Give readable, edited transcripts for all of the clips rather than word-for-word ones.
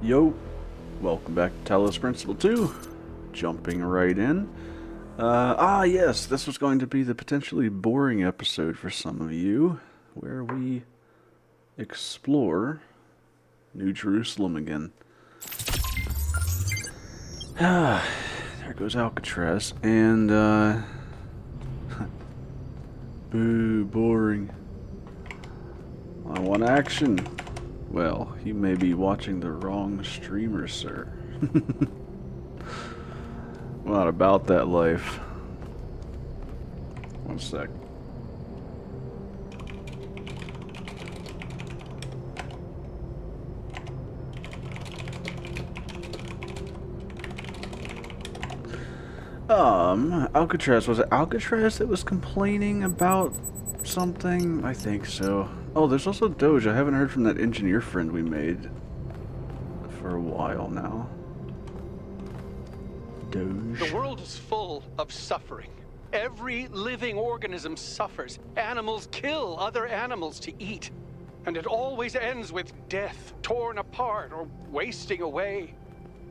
Yo, welcome back to Talos Principle 2. Jumping right in. Yes, this was going to be the potentially boring episode for some of you, where we explore New Jerusalem again. There goes Alcatraz, and, boo, boring. I want action. Well, you may be watching the wrong streamer, sir. Not about that life. One sec. Alcatraz, was it Alcatraz that was complaining about something? I think so. Oh, there's also Doge. I haven't heard from that engineer friend we made for a while now. Doge. The world is full of suffering. Every living organism suffers. Animals kill other animals to eat. And it always ends with death, torn apart or wasting away.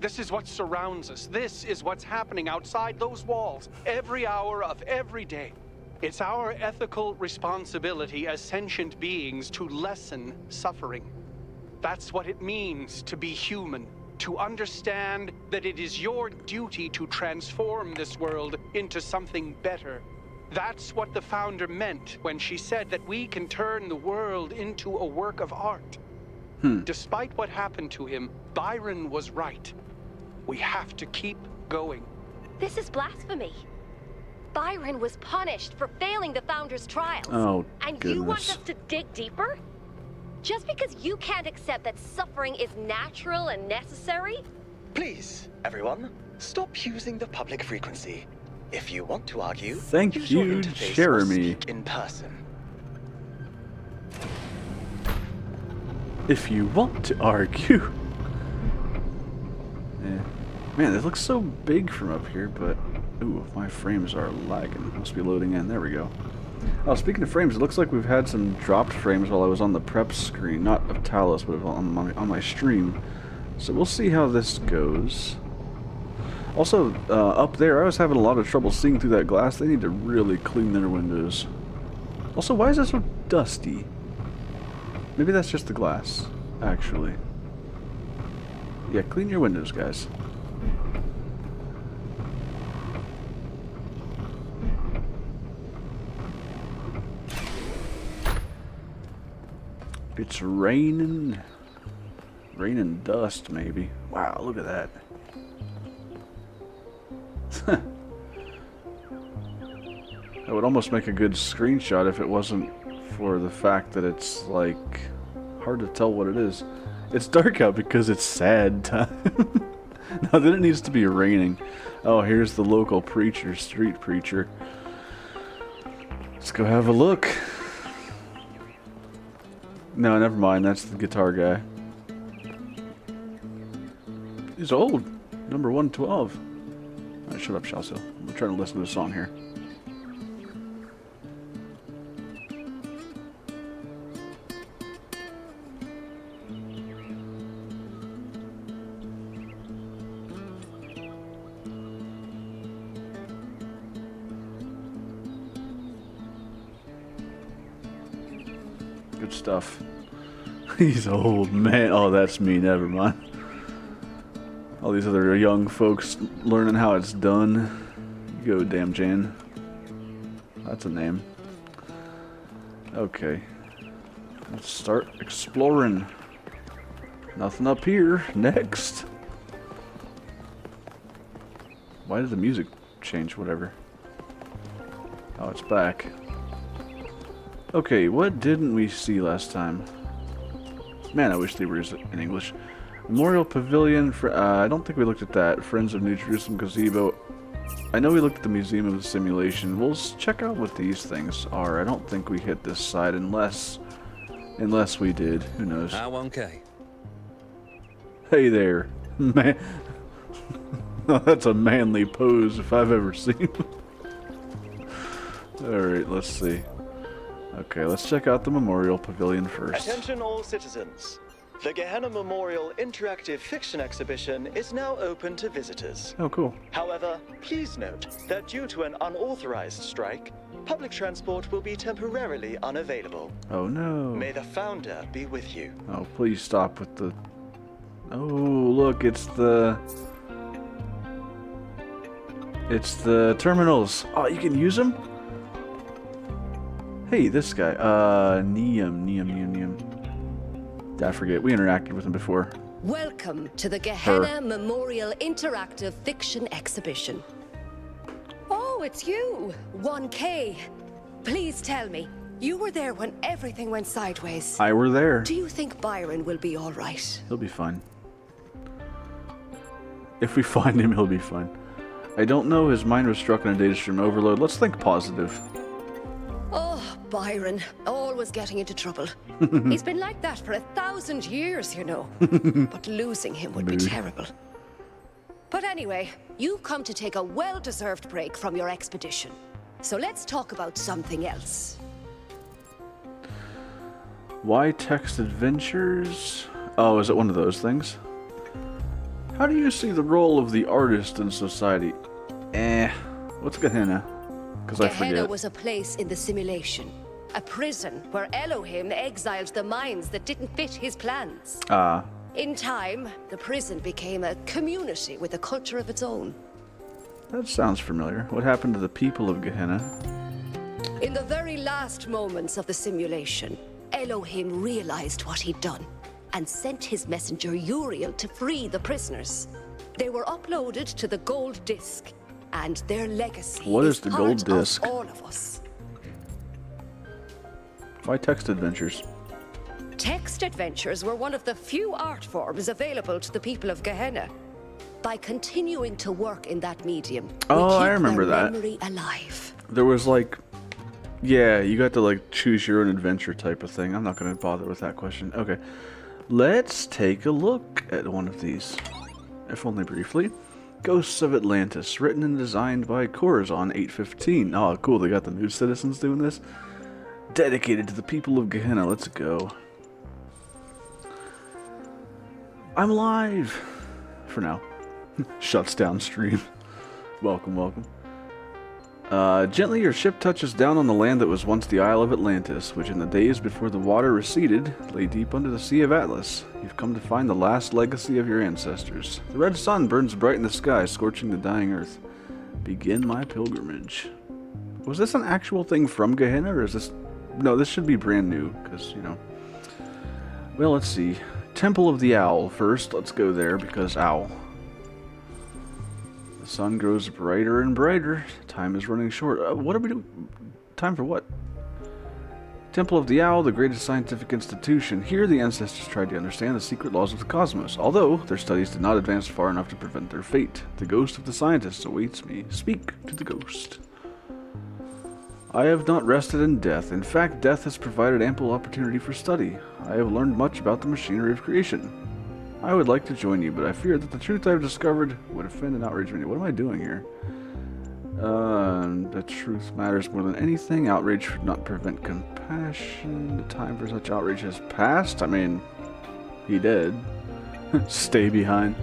This is what surrounds us. This is what's happening outside those walls, every hour of every day. It's our ethical responsibility as sentient beings to lessen suffering. That's what it means to be human. To understand that it is your duty to transform this world into something better. That's what the founder meant when she said that we can turn the world into a work of art. Despite what happened to him, Byron was right. We have to keep going. This is blasphemy. Byron was punished for failing the founder's trials. Oh, and goodness. You want us to dig deeper? Just because you can't accept that suffering is natural and necessary? Please, everyone, stop using the public frequency. If you want to argue, Thank use your you, interface Jeremy. or speak in person. If you want to argue. Yeah. Man, it looks so big from up here, but... Ooh, my frames are lagging. Must be loading in. There we go. Oh, speaking of frames, it looks like we've had some dropped frames while I was on the prep screen. Not of Talos, but on my stream. So we'll see how this goes. Also, up there, I was having a lot of trouble seeing through that glass. They need to really clean their windows. Also, why is it so dusty? Maybe that's just the glass, actually. Yeah, clean your windows, guys. It's raining. Raining dust, maybe. Wow, look at that. That would almost make a good screenshot if it wasn't for the fact that it's, like, hard to tell what it is. It's dark out because it's sad time. No, then it needs to be raining. Oh, here's the local preacher, street preacher. Let's go have a look. No, never mind. That's the guitar guy. He's old. Number 112. Alright, shut up, Shalso. We're trying to listen to a song here. Good stuff. He's old, man. Oh, that's me. Never mind. All these other young folks learning how it's done. You go, damn Jan. That's a name. Okay. Let's start exploring. Nothing up here. Next. Why did the music change? Whatever. Oh, it's back. Okay, what didn't we see last time? Man, I wish they were in English. Memorial Pavilion, I don't think we looked at that. Friends of New Jerusalem Gazebo. I know we looked at the Museum of the Simulation. We'll check out what these things are. I don't think we hit this side unless we did. Who knows? Okay. Hey there. Man. That's a manly pose if I've ever seen. Alright, let's see. Okay, let's check out the Memorial Pavilion first. Attention all citizens. The Gehenna Memorial Interactive Fiction Exhibition is now open to visitors. Oh, cool. However, please note that due to an unauthorized strike, public transport will be temporarily unavailable. Oh, no. May the founder be with you. Oh, please stop with the... Oh, look, it's the... It's the terminals. Oh, you can use them? Hey, this guy. Neum. I forget. We interacted with him before. Welcome to the Gehenna Memorial Interactive Fiction Exhibition. Oh, it's you, 1K. Please tell me, you were there when everything went sideways. I were there. Do you think Byron will be all right? He'll be fine. If we find him, he'll be fine. I don't know. His mind was struck in a data stream overload. Let's think positive. Oh, Byron, always getting into trouble. He's been like that for 1,000 years, you know. But losing him would be terrible. But anyway, you've come to take a well-deserved break from your expedition. So let's talk about something else. Why text adventures? Oh, is it one of those things? How do you see the role of the artist in society? What's Gehenna? Because I Gehenna forget. was a place in the simulation. A prison where Elohim exiled the minds that didn't fit his plans. Ah. In time, the prison became a community with a culture of its own. That sounds familiar. What happened to the people of Gehenna? In the very last moments of the simulation, Elohim realized what he'd done and sent his messenger Uriel to free the prisoners. They were uploaded to the gold disc, and their legacy What is the gold part of disc? all of us. Why text adventures? Text adventures were one of the few art forms available to the people of Gehenna. By continuing to work in that medium, we Oh, keep I remember their that. memory alive. There was like... Yeah, you got to like choose your own adventure type of thing. I'm not going to bother with that question. Okay. Let's take a look at one of these. If only briefly. Ghosts of Atlantis, written and designed by Corazon 815. Oh, cool, they got the new citizens doing this. Dedicated to the people of Gehenna, let's go. I'm live! For now. Shuts down stream. Welcome. Gently your ship touches down on the land that was once the Isle of Atlantis, which in the days before the water receded, lay deep under the Sea of Atlas. You've come to find the last legacy of your ancestors. The red sun burns bright in the sky, scorching the dying earth. Begin my pilgrimage. Was this an actual thing from Gehenna, or is this... No, this should be brand new, because, you know... Well, let's see. Temple of the Owl first. Let's go there, because owl. The sun grows brighter and brighter. Time is running short. What are we doing? Time for what? Temple of the Owl, the greatest scientific institution. Here, the ancestors tried to understand the secret laws of the cosmos, although their studies did not advance far enough to prevent their fate. The ghost of the scientist awaits me. Speak to the ghost. I have not rested in death. In fact, death has provided ample opportunity for study. I have learned much about the machinery of creation. I would like to join you, but I fear that the truth I have discovered would offend and outrage many. What am I doing here? The truth matters more than anything. Outrage should not prevent compassion. The time for such outrage has passed. I mean, he did. Stay behind.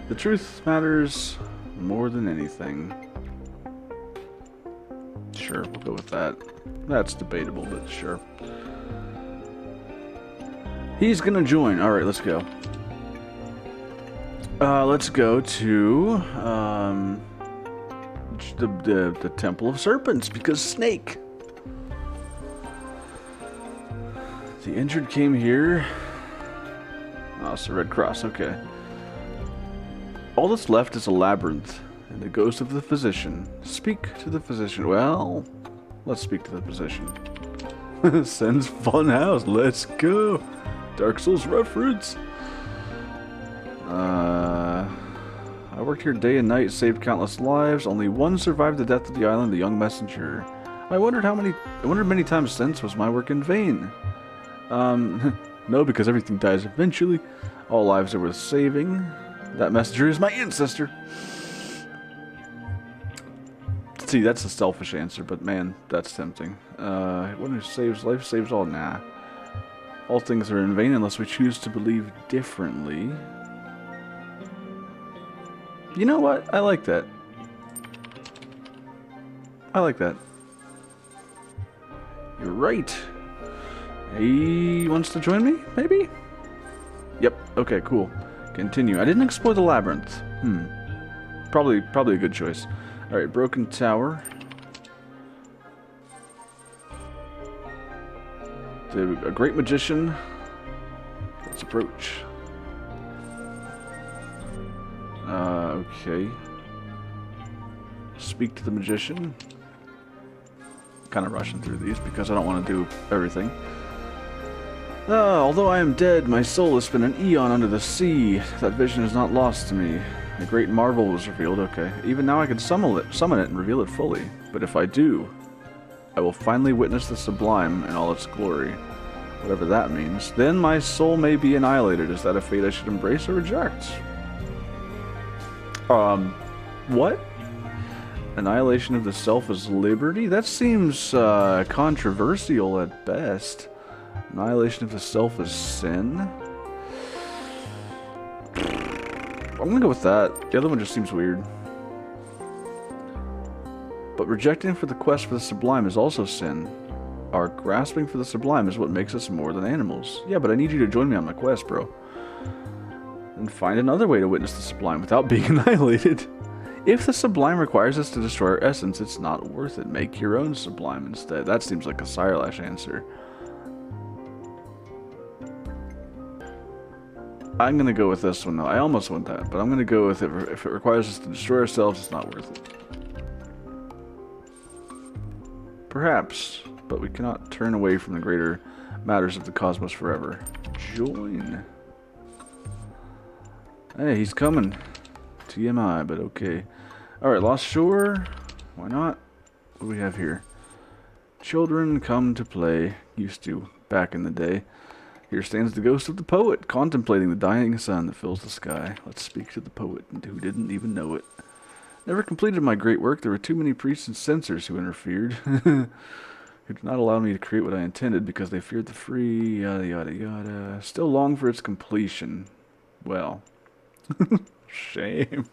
The truth matters more than anything. Sure, we'll go with that. That's debatable, but sure. He's gonna join. Alright, let's go. Let's go to the Temple of Serpents, because Snake. The injured came here. Oh, it's the Red Cross, okay. All that's left is a labyrinth, and the ghost of the physician. Speak to the physician. Well, let's speak to the physician. Sends Funhouse, let's go. Dark Souls reference. I worked here day and night, saved countless lives. Only one survived the death of the island, the young messenger. I wondered many times since, was my work in vain? No, because everything dies eventually. All lives are worth saving. That messenger is my ancestor. See, that's a selfish answer, but man, that's tempting. One who saves life saves all. Nah. All things are in vain unless we choose to believe differently. You know what? I like that. I like that. You're right. He wants to join me, maybe? Yep. Okay, cool. Continue. I didn't explore the labyrinth. Probably a good choice. Alright, broken tower. A great magician. Let's approach. Okay. Speak to the magician. Kind of rushing through these because I don't want to do everything. Although I am dead, my soul has spent an eon under the sea. That vision is not lost to me. A great marvel was revealed. Okay. Even now I can summon it and reveal it fully. But if I do, I will finally witness the sublime in all its glory. Whatever that means. Then my soul may be annihilated. Is that a fate I should embrace or reject? What? Annihilation of the self is liberty? That seems controversial at best. Annihilation of the self is sin? I'm gonna go with that. The other one just seems weird. But rejecting for the quest for the sublime is also sin. Our grasping for the sublime is what makes us more than animals. Yeah, but I need you to join me on my quest, bro. And find another way to witness the sublime without being annihilated. If the sublime requires us to destroy our essence, it's not worth it. Make your own sublime instead. That seems like a Sirelash answer. I'm gonna go with this one though. I almost went that, but I'm gonna go with it. If it requires us to destroy ourselves, it's not worth it. Perhaps, but we cannot turn away from the greater matters of the cosmos forever. Join. Hey, he's coming. TMI, but okay. Alright, Lost Shore. Why not? What do we have here? Children come to play. Used to, back in the day. Here stands the ghost of the poet, contemplating the dying sun that fills the sky. Let's speak to the poet, who didn't even know it. Never completed my great work. There were too many priests and censors who interfered. Who did not allow me to create what I intended because they feared the free, yada yada yada. Still long for its completion. Well. Shame.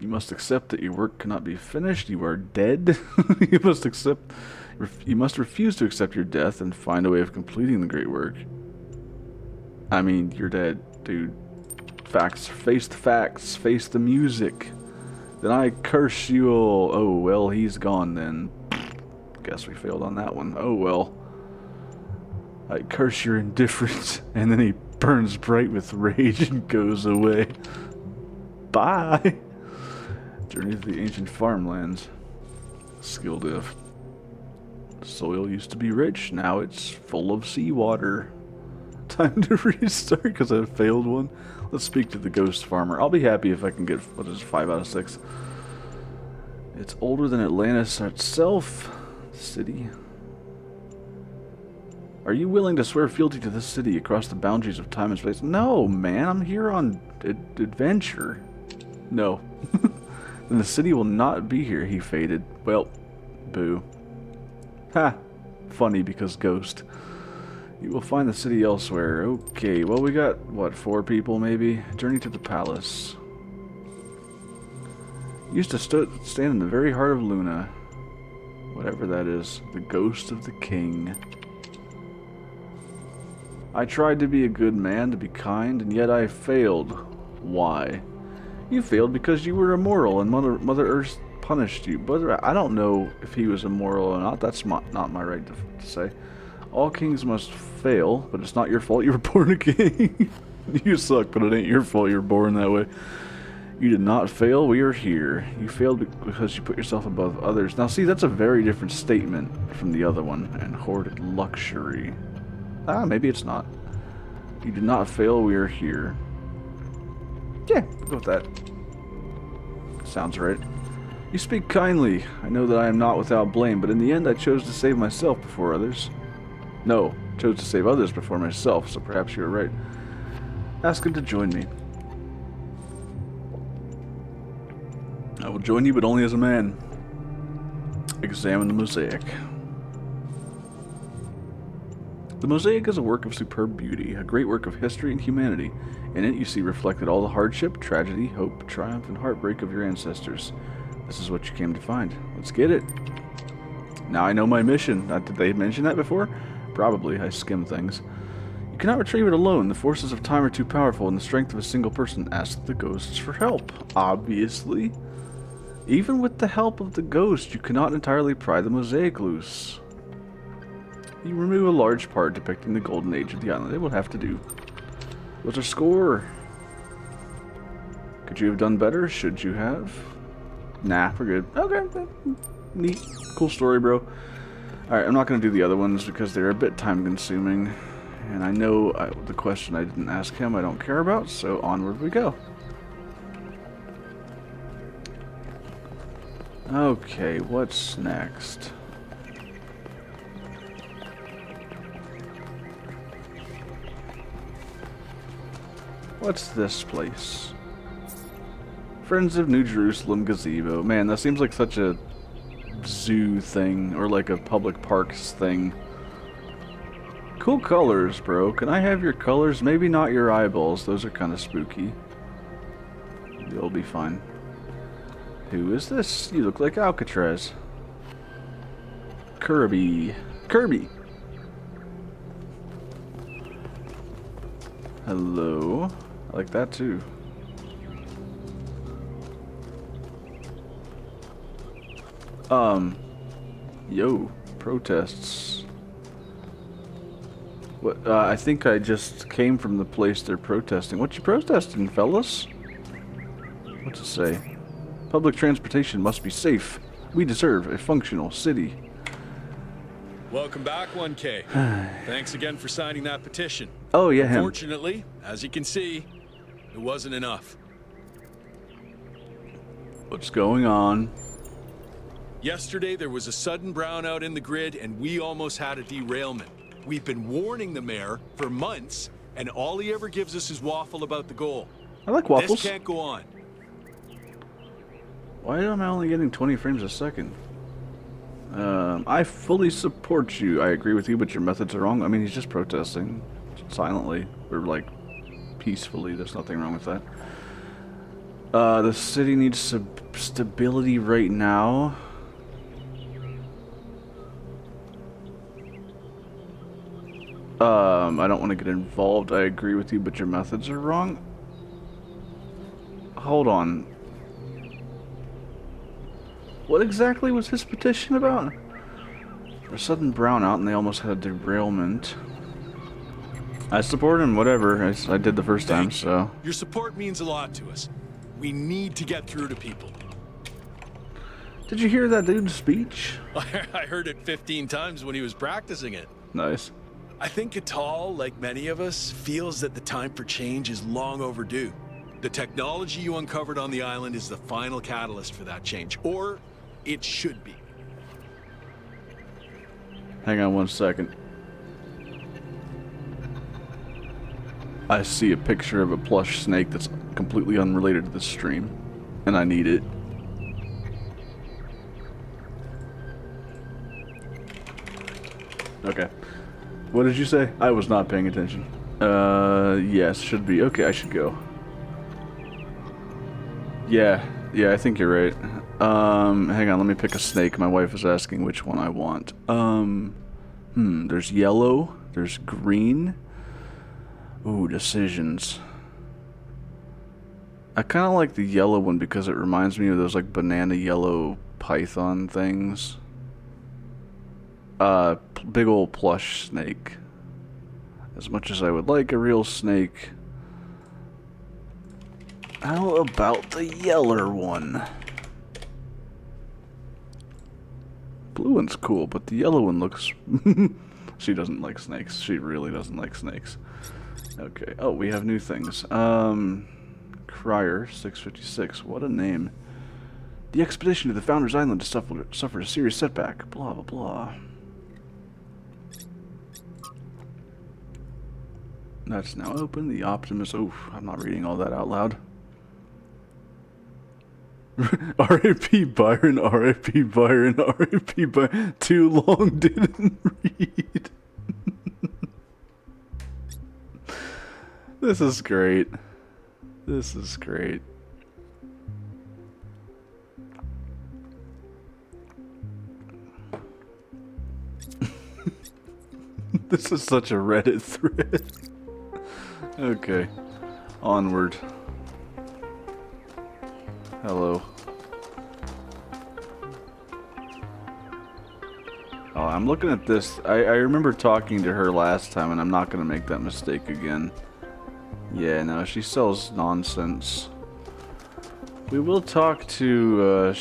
You must accept that your work cannot be finished. You are dead. You must refuse to accept your death and find a way of completing the great work. I mean, you're dead, dude. Facts. Face the facts. Face the music. Then I curse you all. Oh, well, he's gone then. Guess we failed on that one. Oh, well. I curse your indifference. And then he burns bright with rage and goes away. Bye. Journey to the ancient farmlands. Skill diff. Soil used to be rich, now it's full of seawater. Time to restart because I failed one. Let's speak to the ghost farmer. I'll be happy if I can get, what is it, 5 out of 6. It's older than Atlantis itself. City. Are you willing to swear fealty to this city across the boundaries of time and space? No, man, I'm here on adventure. No. Then the city will not be here, he faded. Well, boo. Ha! Funny because ghost. You will find the city elsewhere. Okay, well we got, what, 4 people maybe? Journey to the palace. Used to stand in the very heart of Luna. Whatever that is. The ghost of the king. I tried to be a good man, to be kind, and yet I failed. Why? You failed because you were immoral and Mother Earth punished you. But I don't know if he was immoral or not. That's not my right to say. All kings must fail, but it's not your fault you were born a king. You suck, but it ain't your fault you were born that way. You did not fail, we are here. You failed because you put yourself above others. Now see, that's a very different statement from the other one. And hoarded luxury. Ah, maybe it's not. You did not fail, we are here. Yeah, we'll go with that. Sounds right. You speak kindly. I know that I am not without blame, but in the end I chose to save myself before others. No, chose to save others before myself, so perhaps you're right. Ask him to join me. I will join you, but only as a man. Examine the mosaic. The mosaic is a work of superb beauty, a great work of history and humanity. In it you see reflected all the hardship, tragedy, hope, triumph, and heartbreak of your ancestors. This is what you came to find. Let's get it. Now I know my mission. Did they mention that before? Probably. I skim things. You cannot retrieve it alone. The forces of time are too powerful, and the strength of a single person. Ask the ghosts for help. Obviously. Even with the help of the ghost, you cannot entirely pry the mosaic loose. You remove a large part depicting the golden age of the island. It will have to do. What's our score? Could you have done better? Should you have? Nah, we're good. Okay. Neat. Cool story, bro. Alright, I'm not going to do the other ones because they're a bit time consuming. And I know the question I didn't ask him I don't care about, so onward we go. Okay, what's next? What's this place? Friends of New Jerusalem Gazebo. Man, that seems like such a zoo thing, or like a public parks thing. Cool colors, bro. Can I have your colors? Maybe not your eyeballs. Those are kind of spooky. You'll be fine. Who is this? You look like Alcatraz. Kirby. Kirby! Hello. I like that too. Yo, protests. What? I think I just came from the place they're protesting. What you protesting, fellas? What's it say? Public transportation must be safe. We deserve a functional city. Welcome back, 1K. Thanks again for signing that petition. Oh, yeah, him. Fortunately, as you can see, it wasn't enough. What's going on? Yesterday, there was a sudden brownout in the grid, and we almost had a derailment. We've been warning the mayor for months, and all he ever gives us is waffle about the goal. I like waffles. This can't go on. Why am I only getting 20 frames a second? I fully support you. I agree with you, but your methods are wrong. I mean, he's just protesting silently, or like peacefully. There's nothing wrong with that. The city needs stability right now. I don't want to get involved. I agree with you, but your methods are wrong. Hold on. What exactly was his petition about? A sudden brownout and they almost had a derailment. I support him, whatever. I did the first time, so. Your support means a lot to us. We need to get through to people. Did you hear that dude's speech? I heard it 15 times when he was practicing it. Nice. I think Vital, like many of us, feels that the time for change is long overdue. The technology you uncovered on the island is the final catalyst for that change, or it should be. Hang on one second. I see a picture of a plush snake that's completely unrelated to this stream, and I need it. Okay. What did you say? I was not paying attention. Yes, should be. Okay, I should go. Yeah, I think you're right. Hang on, let me pick a snake. My wife is asking which one I want. There's yellow, there's green. Ooh, decisions. I kind of like the yellow one because it reminds me of those like banana yellow python things. Big old plush snake. As much as I would like a real snake. How about the yeller one? Blue one's cool, but the yellow one looks... She doesn't like snakes. She really doesn't like snakes. Okay. Oh, we have new things. Crier 656. What a name. The expedition to the Founder's Island has suffered a serious setback. Blah, blah, blah. That's now open. The Optimus... Oof, I'm not reading all that out loud. R.I.P. Byron, R.I.P. Byron, R.I.P. Byron. Too long, didn't read. This is great. This is great. This is such a Reddit thread. Okay. Onward. Hello. Oh, I'm looking at this. I remember talking to her last time, and I'm not going to make that mistake again. Yeah, no, she sells nonsense. We will talk to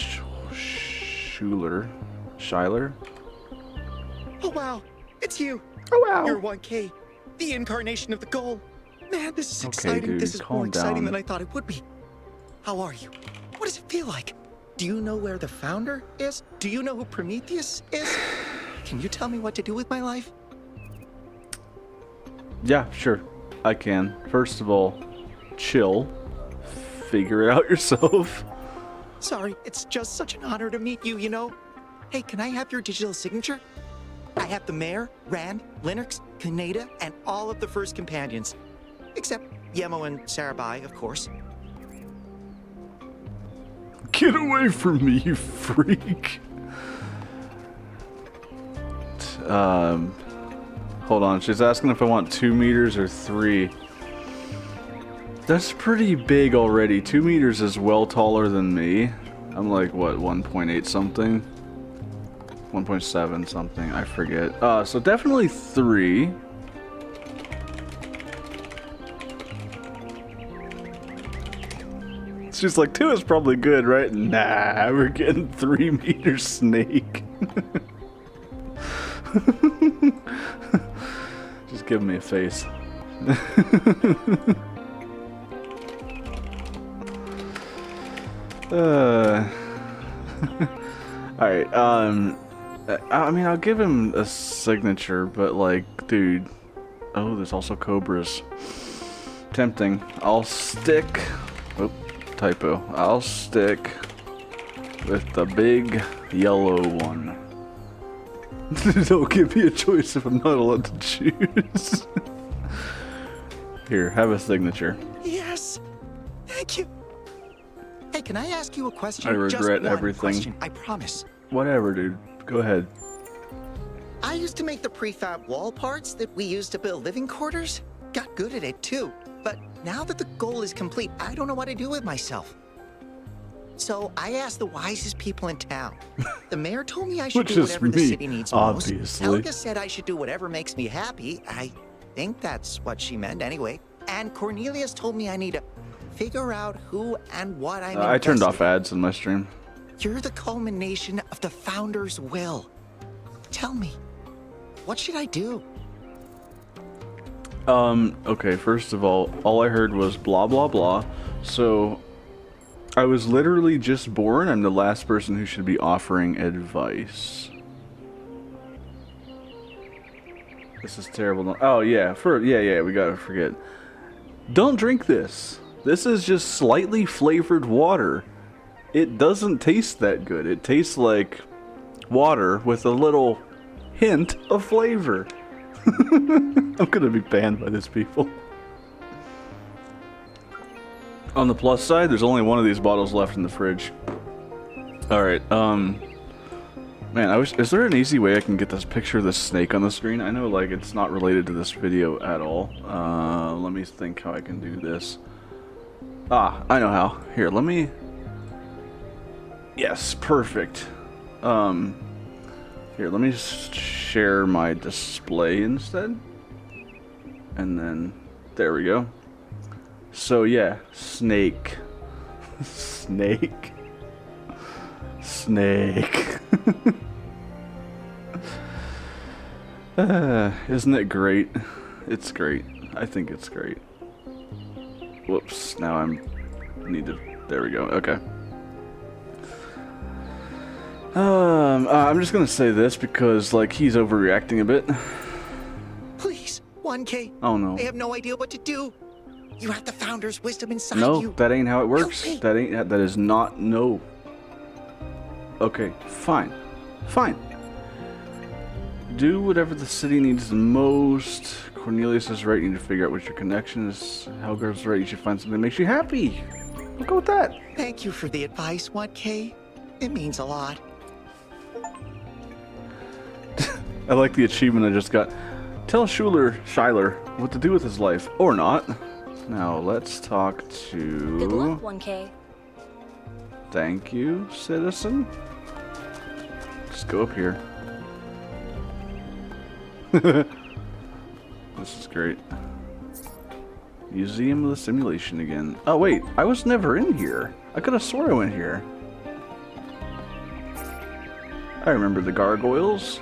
Schuyler. Oh wow, it's you. Oh wow. You're 1K, the incarnation of the goal. Man, this is Okay, exciting. dude, This is calm more exciting down. than I thought it would be. How are you? What does it feel like? Do you know where the founder is? Do you know who Prometheus is? Can you tell me what to do with my life? Yeah, sure. I can. First of all, chill. Figure it out yourself. Sorry, it's just such an honor to meet you, you know? Hey, can I have your digital signature? I have the Mayor, Rand, Linux, Kaneda, and all of the first companions. Except Yemo and Sarabai, of course. Get away from me, you freak. Hold on. She's asking if I want 2 meters or 3. That's pretty big already. 2 meters is well taller than me. I'm like, what, 1.8 something? 1.7 something, I forget. So definitely 3. She's like, 2 is probably good, right? Nah, we're getting 3 meter snake. Just give me a face. Alright, I mean, I'll give him a signature, but like, dude. Oh, there's also cobras. Tempting. I'll stick. Oh, typo. I'll stick with the big yellow one. Don't give me a choice if I'm not allowed to choose. Here, have a signature. Yes! Thank you! Hey, can I ask you a question? I regret Just one everything. question, I promise. Whatever, dude. Go ahead. I used to make the prefab wall parts that we used to build living quarters. Got good at it too. But now that the goal is complete, I don't know what to do with myself. So I asked the wisest people in town. The mayor told me I should Which do is whatever the me, city needs obviously. most. Helga said I should do whatever makes me happy. I think that's what she meant anyway. And Cornelius told me I need to figure out who and what I'm I turned off invested in. ads in my stream. You're the culmination of the founder's will. Tell me, what should I do? Okay, first of all I heard was blah blah blah. So I was literally just born. I'm the last person who should be offering advice. This is terrible. Oh yeah, we gotta forget. Don't drink this. This is just slightly flavored water. It doesn't taste that good. It tastes like water with a little hint of flavor. I'm gonna be banned by these people. On the plus side, there's only one of these bottles left in the fridge. Alright, man, is there an easy way I can get this picture of this snake on the screen? I know, like, it's not related to this video at all. Let me think how I can do this. Ah, I know how. Here, let me... Yes, perfect. Here, let me just share my display instead. And then, there we go. So yeah, snake. Snake. Snake. Isn't it great? It's great. I think it's great. Whoops, now there we go, okay. I'm just gonna say this because, like, he's overreacting a bit. Please, 1K. Oh no. I have no idea what to do. You have the founder's wisdom inside No, you. that ain't how it works. Help me. That is not, no. Okay, fine. Fine. Do whatever the city needs the most. Cornelius is right. You need to figure out what your connection is. Helga's right. You should find something that makes you happy. We'll go with that. Thank you for the advice, 1K. It means a lot. I like the achievement I just got. Tell Schuyler what to do with his life. Or not. Now, let's talk to... Good luck, 1K. Thank you, citizen. Just go up here. This is great. Museum of the Simulation again. Oh wait, I was never in here. I could have swore I went here. I remember the gargoyles.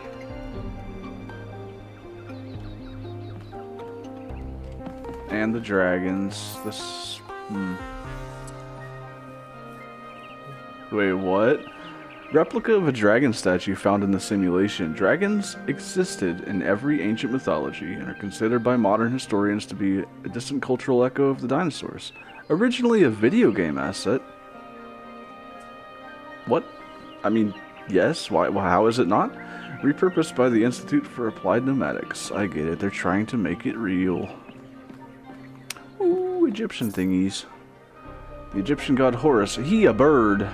And the dragons. This... Wait, what? Replica of a dragon statue found in the simulation. Dragons existed in every ancient mythology and are considered by modern historians to be a distant cultural echo of the dinosaurs. Originally a video game asset. What? I mean, yes, why, how is it not? Repurposed by the Institute for Applied Pneumatics. I get it, they're trying to make it real. Ooh, Egyptian thingies. The Egyptian god Horus, he a bird.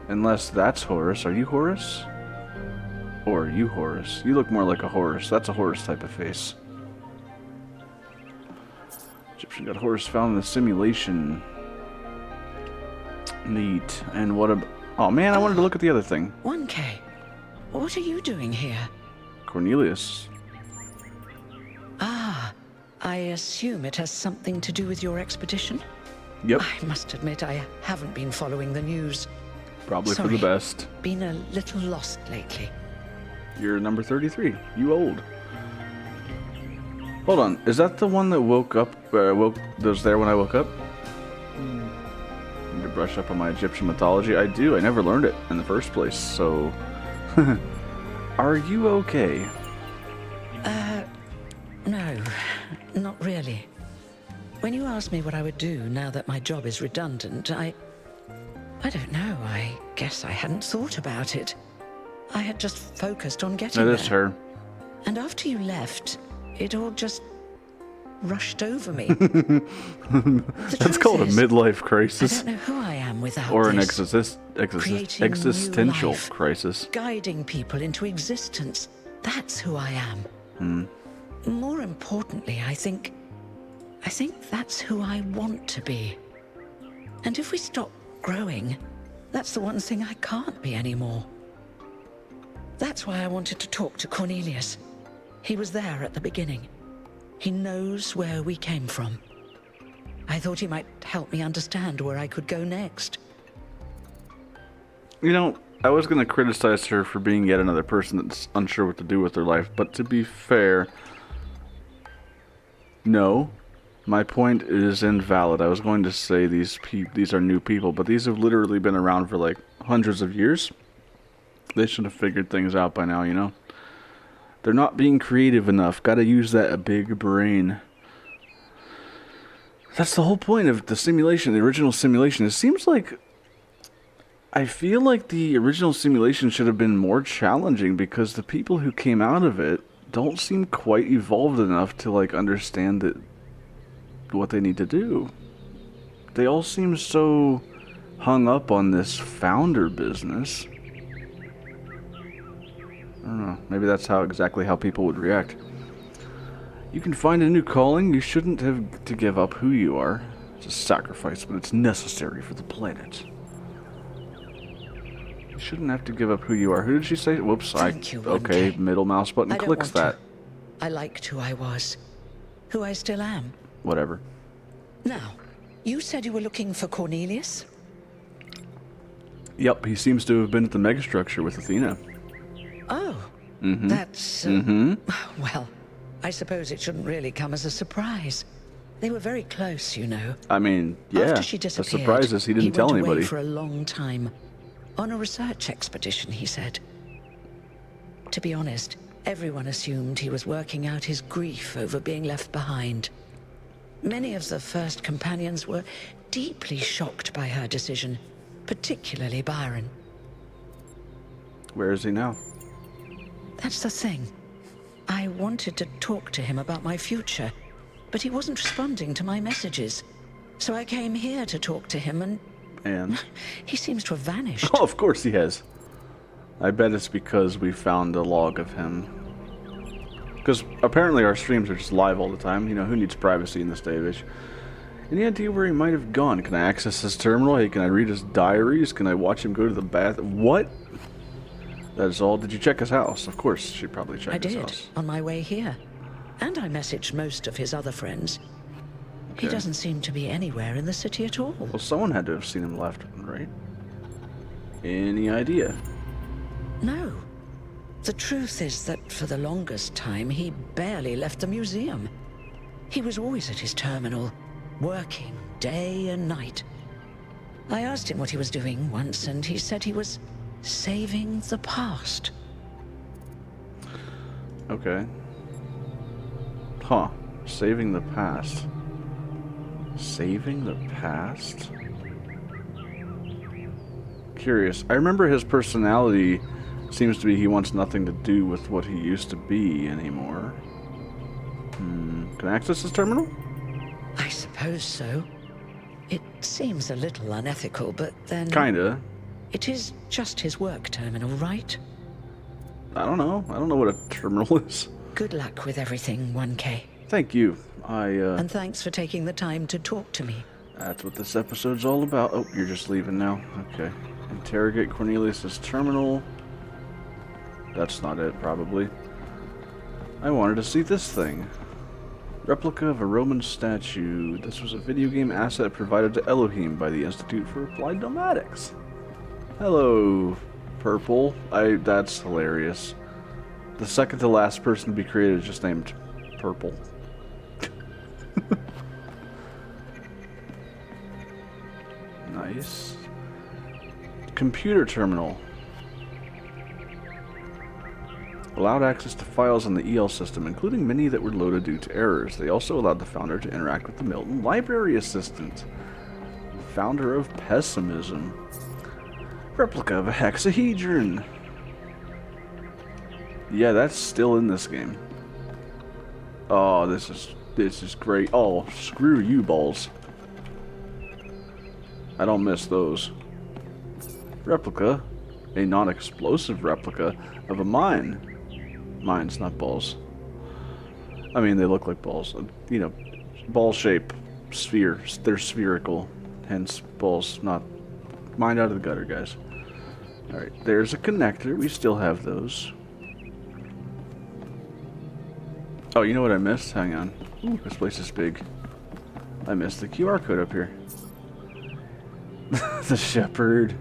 Unless that's Horus. Are you Horus? Or are you Horus? You look more like a Horus. That's a Horus type of face. Egyptian god Horus found in the simulation. Neat. And what a... Oh man, I wanted to look at the other thing. 1K, what are you doing here? Cornelius. Ah, I assume it has something to do with your expedition? Yep. I must admit I haven't been following the news. Probably Sorry, for the best. Been a little lost lately. You're number 33. You old. Hold on. Is that the one that woke up? That was there when I woke up? Need to brush up on my Egyptian mythology. I do. I never learned it in the first place. So, are you okay? No, not really. When you asked me what I would do now that my job is redundant, I don't know. I guess I hadn't thought about it. I had just focused on getting No, there. that's her. And after you left, it all just rushed over me. That's called a midlife I crisis. don't know who I am without Or an this. Creating new existential life. crisis. Guiding people into existence. That's who I am. More importantly, I think that's who I want to be. And if we stop growing, that's the one thing I can't be anymore. That's why I wanted to talk to Cornelius. He was there at the beginning. He knows where we came from. I thought he might help me understand where I could go next. You know, I was going to criticize her for being yet another person that's unsure what to do with their life, but to be fair, no. My point is invalid. I was going to say these are new people, but these have literally been around for like hundreds of years. They should have figured things out by now, you know? They're not being creative enough. Gotta use that big brain. That's the whole point of the simulation, the original simulation. It seems like... I feel like the original simulation should have been more challenging because the people who came out of it don't seem quite evolved enough to like understand that what they need to do. They all seem so hung up on this founder business. I don't know. Maybe that's exactly how people would react. You can find a new calling. You shouldn't have to give up who you are. It's a sacrifice, but it's necessary for the planet. You shouldn't have to give up who you are. Who did she say? Whoops. Thank you, Okay, 1K. middle mouse button I don't clicks want to. that. I liked who I was. Who I still am. Whatever. Now, you said you were looking for Cornelius? Yep, he seems to have been at the megastructure with Athena. Oh. Mm-hmm. That's... Well, I suppose it shouldn't really come as a surprise. They were very close, you know. I mean, yeah. After she The disappeared, surprise is he didn't tell went anybody. Away for a long time. On a research expedition, he said. To be honest, everyone assumed he was working out his grief over being left behind. Many of the first companions were deeply shocked by her decision, particularly Byron. Where is he now? That's the thing. I wanted to talk to him about my future, but he wasn't responding to my messages. So I came here to talk to him, and he seems to have vanished. Oh, of course he has. I bet it's because we found a log of him. Because apparently our streams are just live all the time. You know, who needs privacy in this day of age? Any idea where he might have gone? Can I access his terminal? Hey, can I read his diaries? Can I watch him go to the bath? What? That is all. Did you check his house? Of course, she probably checked his house. I did, on my way here. And I messaged most of his other friends. Okay. He doesn't seem to be anywhere in the city at all. Well, someone had to have seen him left, right? Any idea? No. The truth is that for the longest time, he barely left the museum. He was always at his terminal, working day and night. I asked him what he was doing once, and he said he was saving the past. Okay. Huh. Saving the past. Saving the past? Curious. I remember his personality seems to be he wants nothing to do with what he used to be anymore. Can I access his terminal? I suppose so. It seems a little unethical, but then... Kinda. It is just his work terminal, right? I don't know. I don't know what a terminal is. Good luck with everything, 1K. Thank you. And thanks for taking the time to talk to me. That's what this episode's all about. Oh, you're just leaving now. Okay. Interrogate Cornelius's terminal. That's not it, probably. I wanted to see this thing. Replica of a Roman statue. This was a video game asset provided to Elohim by the Institute for Applied Nomadics. Hello, Purple. That's hilarious. The second to last person to be created is just named Purple. Nice. Computer terminal. Allowed access to files on the EL system, including many that were loaded due to errors. They also allowed the founder to interact with the Milton library assistant. Founder of pessimism. Replica of a hexahedron. Yeah, that's still in this game. Oh, this is great. Oh, screw you, balls. I don't miss those. Replica, a non-explosive replica of a mine. Mines, not balls. I mean, they look like balls. You know, ball shape, sphere. They're spherical, hence balls. Not mine out of the gutter, guys. All right, there's a connector. We still have those. Oh, you know what I missed? Hang on. Ooh, this place is big. I missed the QR code up here. The Shepherd.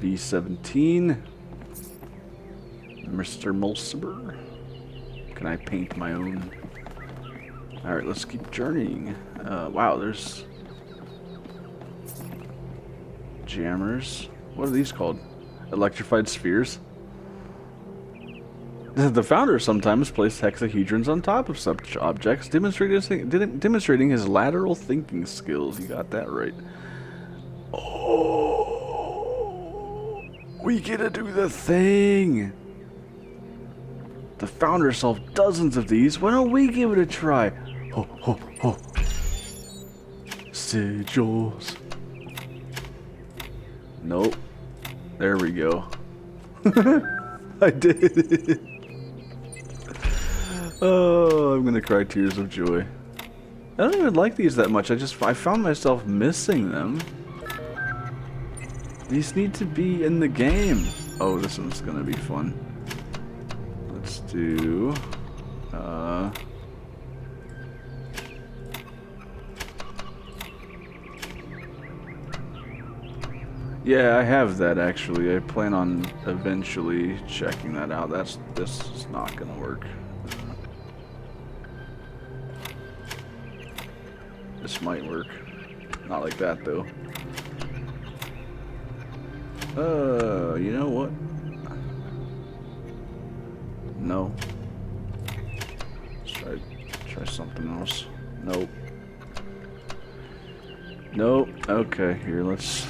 V17. Mr. Mulciber. Can I paint my own? Alright, let's keep journeying. Wow, there's jammers. What are these called? Electrified spheres? The founder sometimes placed hexahedrons on top of such objects, demonstrating his lateral thinking skills. You got that right. Oh, we get to do the thing. The founder solved dozens of these. Why don't we give it a try? Ho, ho, ho. Sigils. Nope. There we go. I did it. Oh, I'm gonna cry tears of joy. I don't even like these that much. I found myself missing them. These need to be in the game. Oh, this one's gonna be fun. Let's do... Yeah, I have that actually. I plan on eventually checking that out. This is not gonna work. This might work. Not like that though. You know what? No. Let's try something else. Nope. Nope. Okay, here, let's...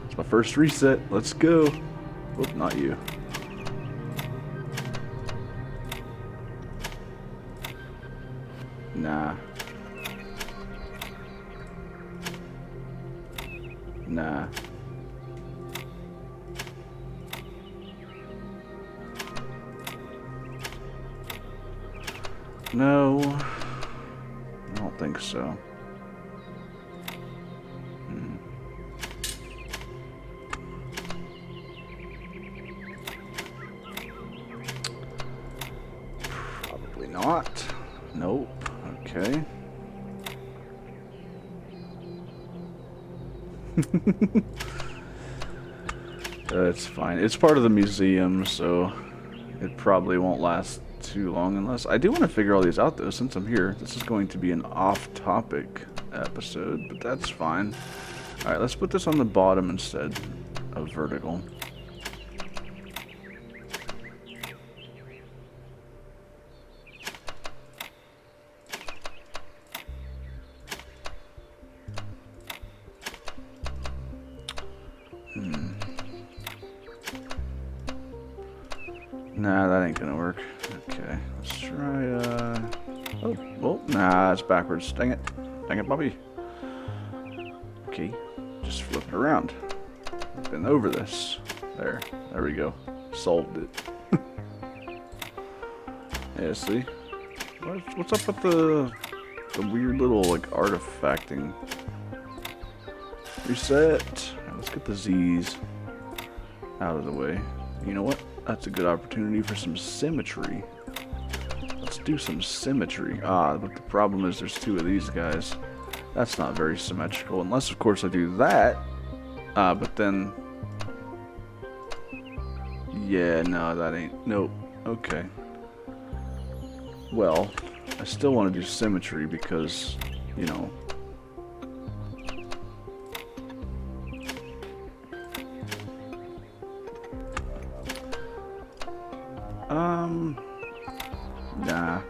It's my first reset. Let's go. Oop, not you. Nah. Nah. No. I don't think so. Probably not. Nope. Okay. That's fine. It's part of the museum, so it probably won't last too long unless... I do want to figure all these out, though, since I'm here. This is going to be an off-topic episode, but that's fine. Alright, let's put this on the bottom instead of vertical. Nah, that ain't gonna work. Okay, let's try, oh, well, nah, it's backwards. Dang it. Dang it, Bobby. Okay, just flip it around. Been over this. There we go. Solved it. Yeah, see? What's up with the weird little, like, artifacting? Reset. Right, let's get the Z's out of the way. You know what? That's a good opportunity for some symmetry. Let's do some symmetry. Ah, but the problem is there's two of these guys. That's not very symmetrical. Unless, of course, I do that. But then... yeah, no, that ain't... nope. Okay. Well, I still want to do symmetry because, you know... Nah.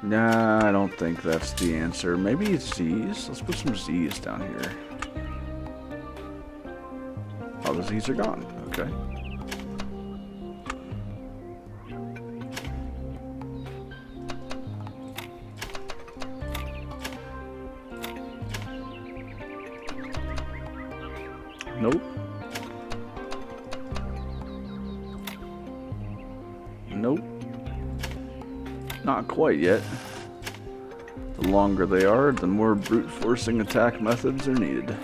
Nah, I don't think that's the answer. Maybe it's Z's? Let's put some Z's down here. Oh, the Z's are gone. Okay. Nope. Nope. Not quite yet. The longer they are, the more brute forcing attack methods are needed.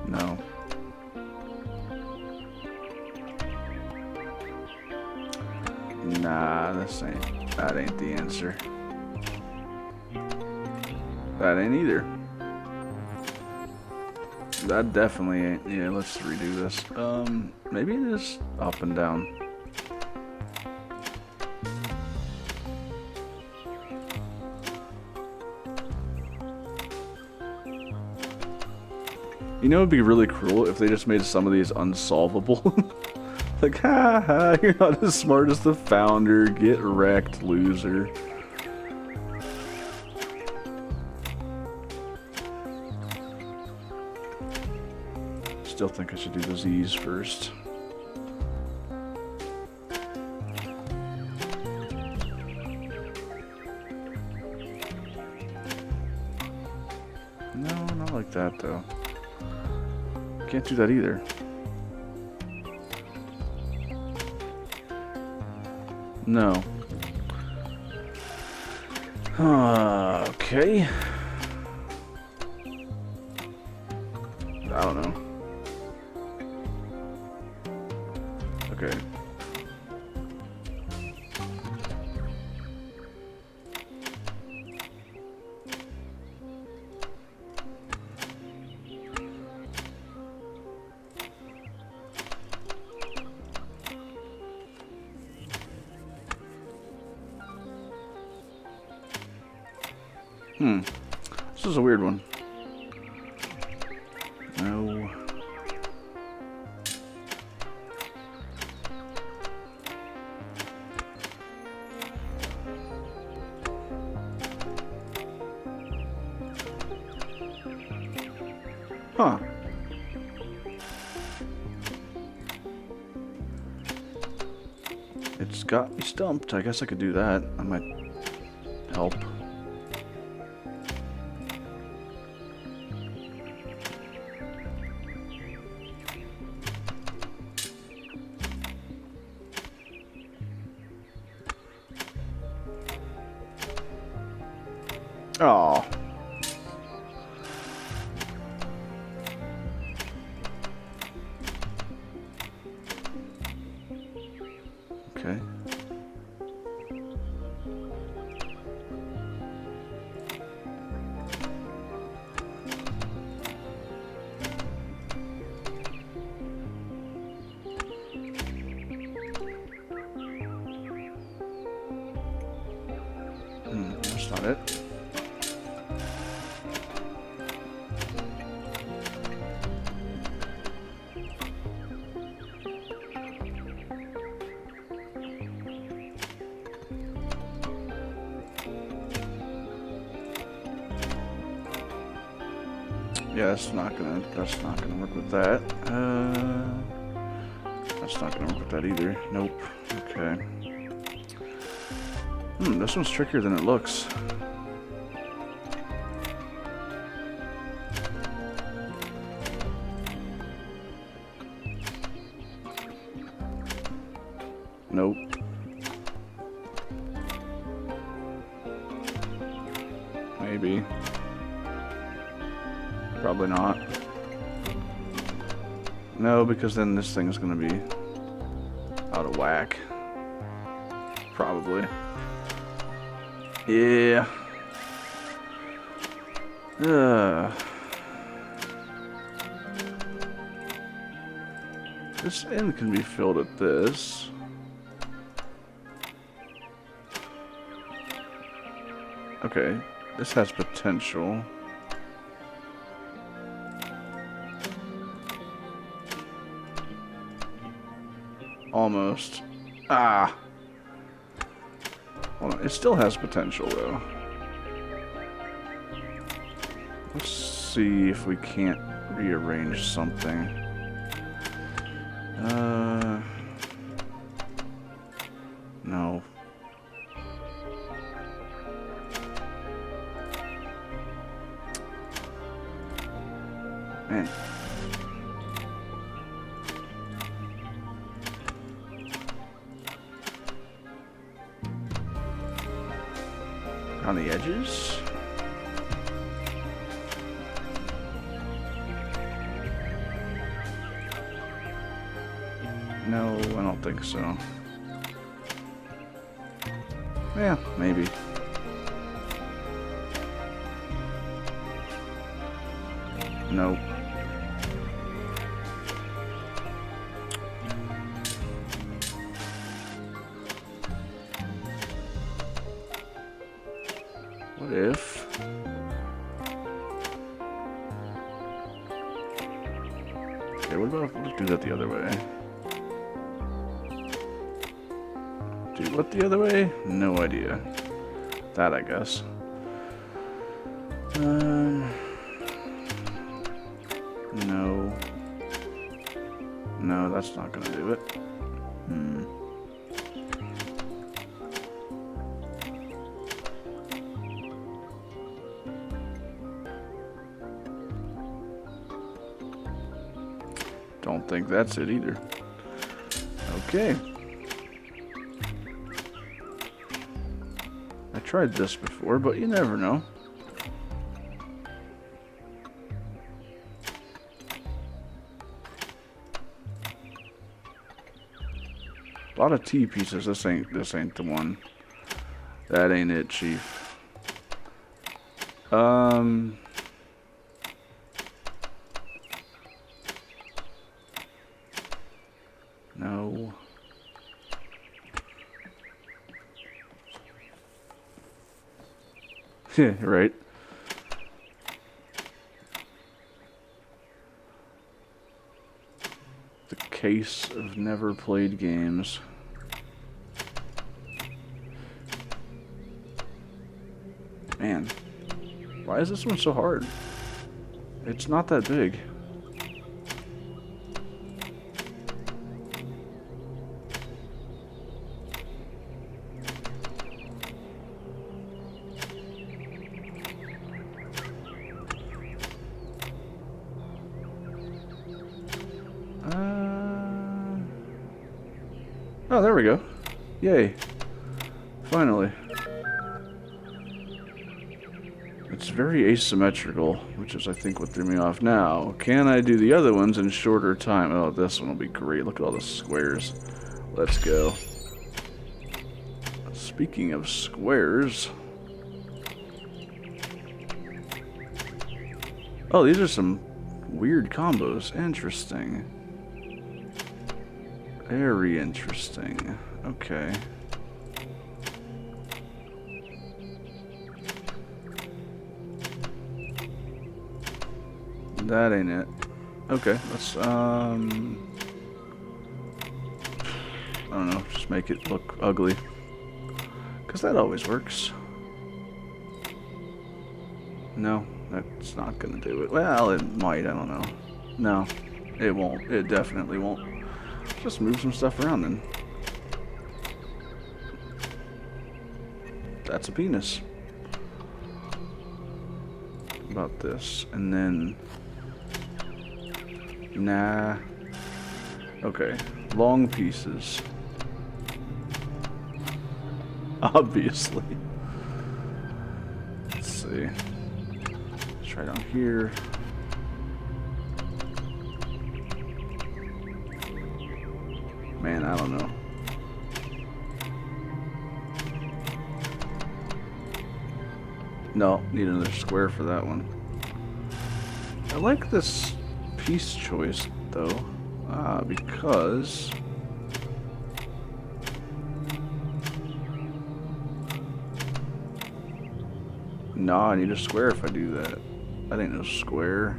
No. Nah, that ain't the answer. That ain't either. That definitely ain't. Yeah, let's redo this. Maybe it is up and down. You know, it'd be really cruel if they just made some of these unsolvable. Like, ha ha, you're not as smart as the founder. Get wrecked, loser. Still think I should do the Z's first. No, not like that though. Can't do that either. No. Okay. I don't know. Okay. This is a weird one. No. Huh. It's got me stumped. I guess I could do that. That might help. Oh. Okay. That's not it. Yeah, that's not gonna work with that. That's not gonna work with that either. Nope. Okay. This one's trickier than it looks. Nope. Maybe. Probably not. No, because then this thing's gonna be out of whack. Probably. Yeah. This end can be filled at this. Okay, this has potential. Almost. Ah. Well, it still has potential, though. Let's see if we can't rearrange something. No. Man. On the edges? No, I don't think so. Yeah, maybe. Nope. What if... Okay, what about if we do that the other way? Do what the other way? No idea. That, I guess. No. No, that's not gonna do it. Don't think that's it either. Okay. I tried this before, but you never know. A lot of T pieces. This ain't the one. That ain't it, Chief. No. Yeah, right. The case of never played games. Man, why is this one so hard? It's not that big. Oh, there we go. Yay. Finally. It's very asymmetrical, which is, I think, what threw me off. Now, can I do the other ones in shorter time? Oh, this one will be great. Look at all the squares. Let's go. Speaking of squares... Oh, these are some weird combos. Interesting. Very interesting. Okay. That ain't it. Okay, let's, I don't know, just make it look ugly. Because that always works. No, that's not gonna do it. Well, it might, I don't know. No, it won't. It definitely won't. Just move some stuff around then. That's a penis. About this, and then... Nah. Okay, long pieces. Obviously. Let's see. Let's try down here. Man, I don't know. No, need another square for that one. I like this piece choice, though, because... No, I need a square if I do that. That ain't no square.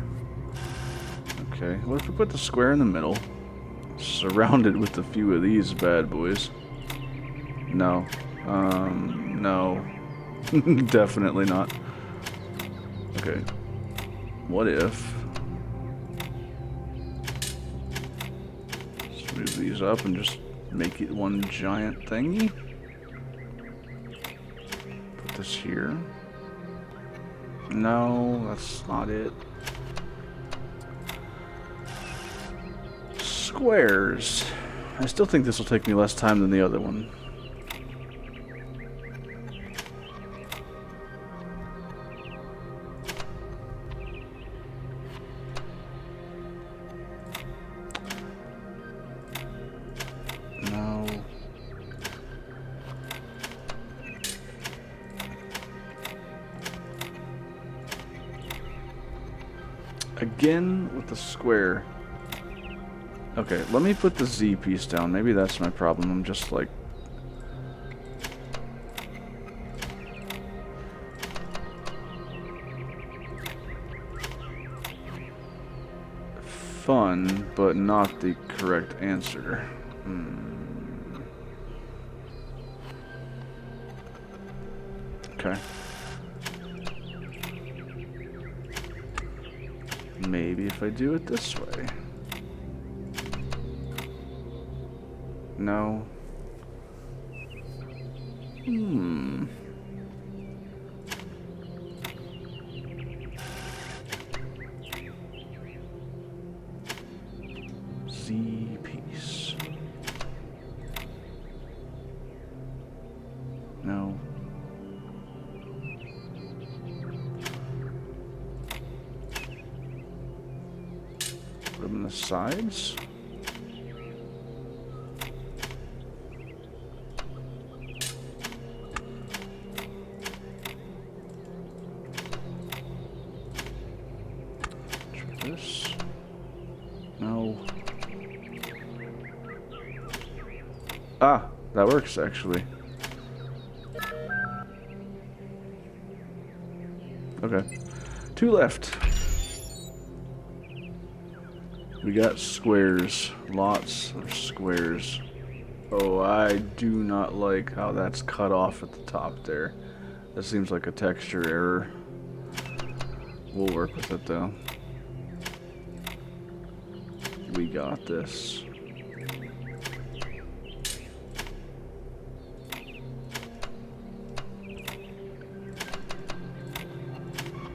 Okay, what if we put the square in the middle? Surrounded with a few of these bad boys. No. No. Definitely not. Okay. What if... Let's move these up and just make it one giant thingy. Put this here. No, that's not it. Squares. I still think this will take me less time than the other one. No. Again with the square. Okay, let me put the Z piece down. Maybe that's my problem. I'm just like... Fun, but not the correct answer. Okay. Maybe if I do it this way. No. Z piece. No. Put them on the sides. This. No. Ah, that works actually. Okay. 2 left. We got squares. Lots of squares. Oh, I do not like how that's cut off at the top there. That seems like a texture error. We'll work with it though. We got this.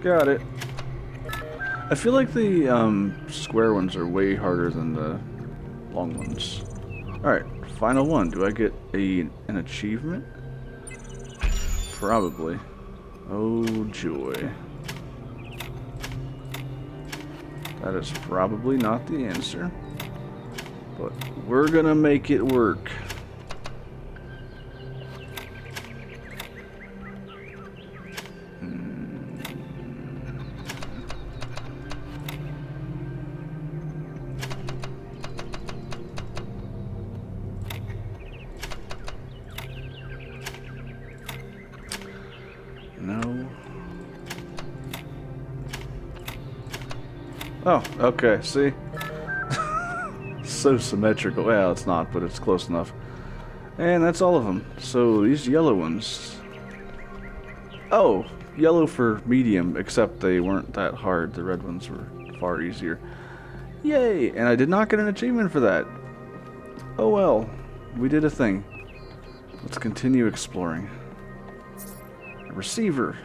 Got it. I feel like the square ones are way harder than the long ones. Alright, final one. Do I get an achievement? Probably. Oh joy. That is probably not the answer. But we're gonna make it work. No. Oh, okay, see? So symmetrical. Well, it's not, but it's close enough. And that's all of them. So these yellow ones... Oh, yellow for medium, except they weren't that hard. The red ones were far easier. Yay! And I did not get an achievement for that. Oh well, we did a thing. Let's continue exploring. A receiver.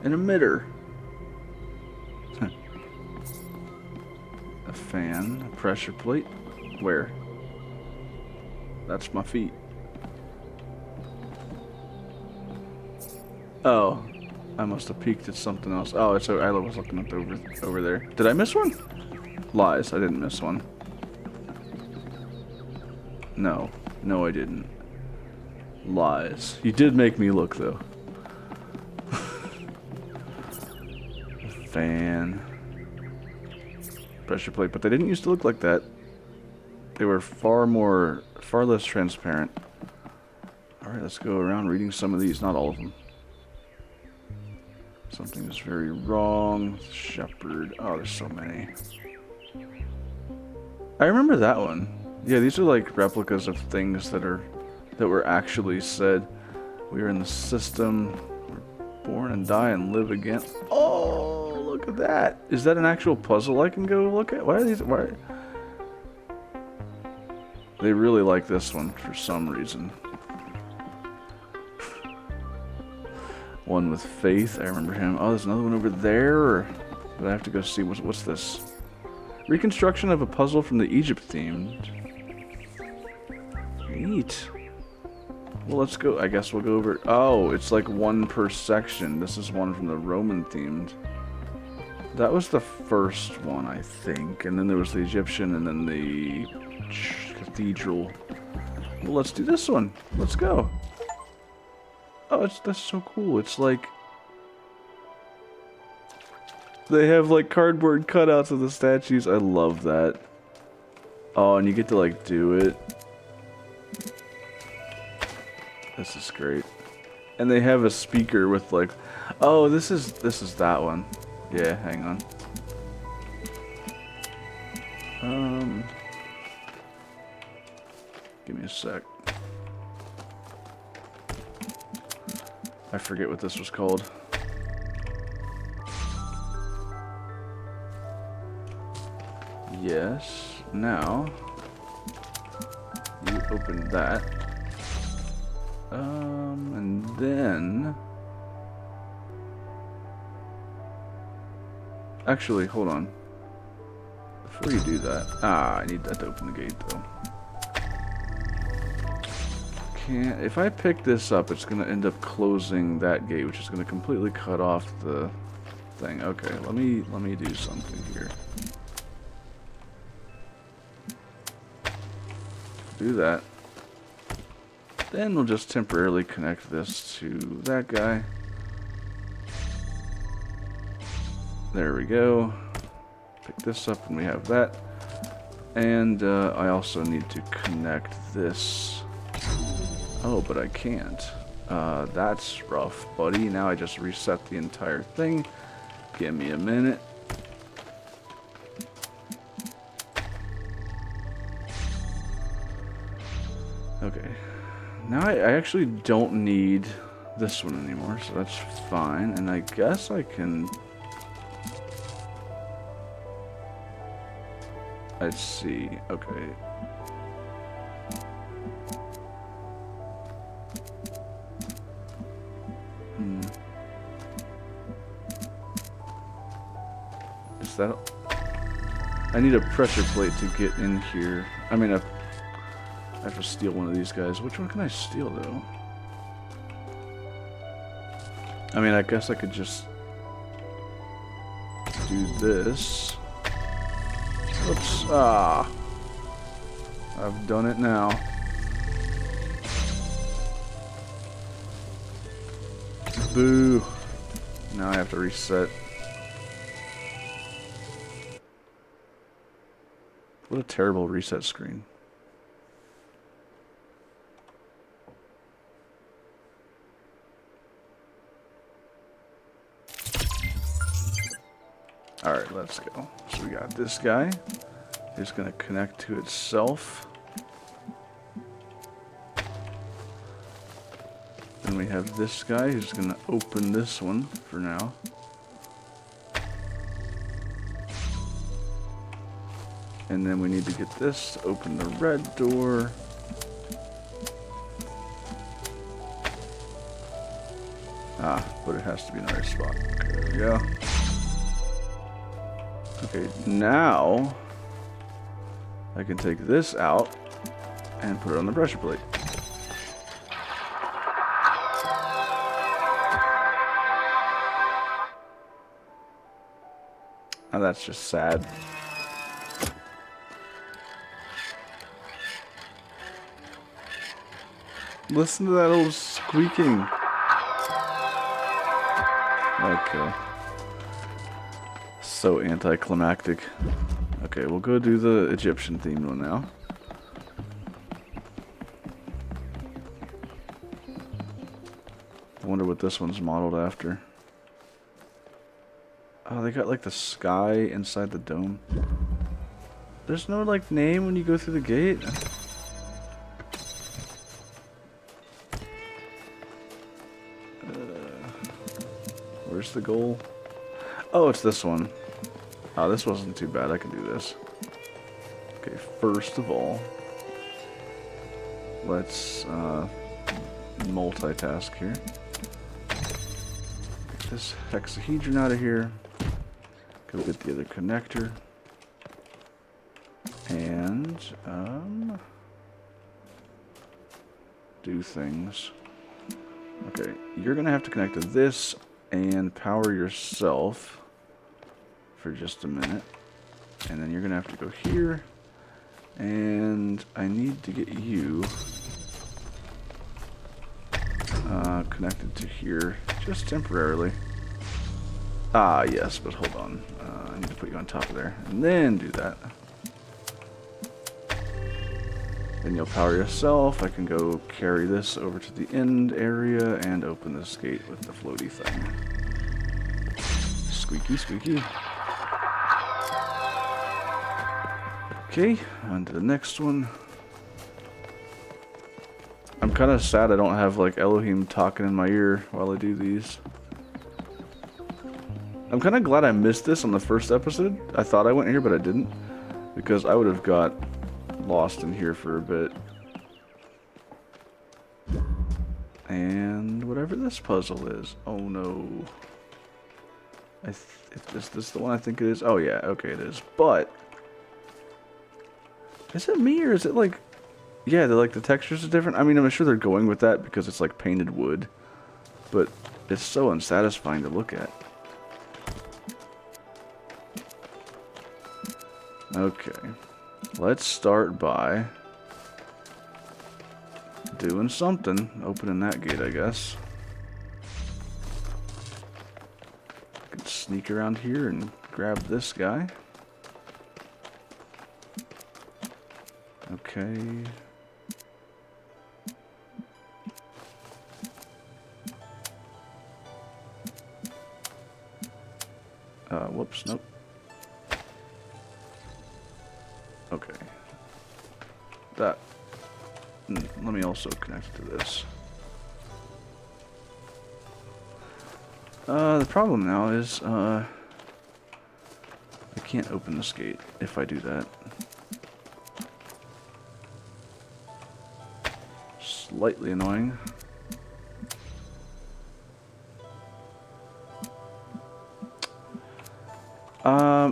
An emitter. A fan. A pressure plate. Where? That's my feet. Oh. I must have peeked at something else. Oh, it's I was looking at over there. Did I miss one? Lies. I didn't miss one. No. No, I didn't. Lies. You did make me look, though. Fan. Pressure plate, but they didn't used to look like that. They were far less transparent. Alright, let's go around reading some of these, not all of them. Something is very wrong. Shepherd. Oh, there's so many. I remember that one. Yeah, these are like replicas of things that were actually said. We are in the system. We're born and die and live again. Oh, look at that. Is that an actual puzzle I can go look at? Why are these? Why? They really like this one for some reason. One with faith. I remember him. Oh, there's another one over there. Or did I have to go see? What's this? Reconstruction of a puzzle from the Egypt themed. Neat. Well, let's go. I guess we'll go over. Oh, it's like one per section. This is one from the Roman themed. That was the first one, I think. And then there was the Egyptian and then the cathedral. Well, let's do this one. Let's go. Oh, that's so cool. It's like they have like cardboard cutouts of the statues. I love that. Oh, and you get to like do it. This is great. And they have a speaker with like, oh, this is that one. Yeah, hang on. Give me a sec. I forget what this was called. Yes. Now, you open that. And then... Actually, hold on. Before you do that... I need that to open the gate, though. If I pick this up, it's going to end up closing that gate, which is going to completely cut off the thing. Okay, let me do something here. Do that. Then we'll just temporarily connect this to that guy. There we go. Pick this up and we have that. And I also need to connect this. Oh, but I can't. That's rough, buddy. Now I just reset the entire thing. Give me a minute. Okay. Now I actually don't need this one anymore, so that's fine. And I guess I can... I see. Okay. Is that... I need a pressure plate to get in here. I mean, I have to steal one of these guys. Which one can I steal, though? I mean, I guess I could just do this. Oops. Ah. I've done it now. Boo. Now I have to reset. What a terrible reset screen. Alright, let's go. So we got this guy. It's going to connect to itself. Then we have this guy who's going to open this one for now. And then we need to get this to open the red door. Ah, but it has to be in the right spot. Okay, there we go. Okay, now I can take this out and put it on the pressure plate. Now that's just sad. Listen to that old squeaking. Okay. So anticlimactic. Okay, we'll go do the Egyptian themed one now. I wonder what this one's modeled after. Oh, they got like the sky inside the dome. There's no like name when you go through the gate. Where's the goal? Oh, it's this one. Oh, this wasn't too bad. I can do this. Okay, first of all, let's multitask here. Get this hexahedron out of here. Go get the other connector. And do things. Okay, you're gonna have to connect to this and power yourself for just a minute. And then you're gonna have to go here. And I need to get you connected to here just temporarily. Ah, yes, but hold on. I need to put you on top of there. And then do that. Then you'll power yourself. I can go carry this over to the end area and open this gate with the floaty thing. Squeaky, squeaky. Okay, on to the next one. I'm kind of sad I don't have like Elohim talking in my ear while I do these. I'm kind of glad I missed this on the first episode. I thought I went here, but I didn't. Because I would have got lost in here for a bit. And whatever this puzzle is. Oh no. Is this the one I think it is? Oh yeah, okay it is. But is it me or is it like, yeah, the textures are different. I mean, I'm sure they're going with that because it's like painted wood. But it's so unsatisfying to look at. Okay. Let's start by doing something. Opening that gate, I guess. I can sneak around here and grab this guy. Okay. Whoops, nope. Okay. That. Let me also connect to this. The problem now is, I can't open this gate if I do that. slightly annoying.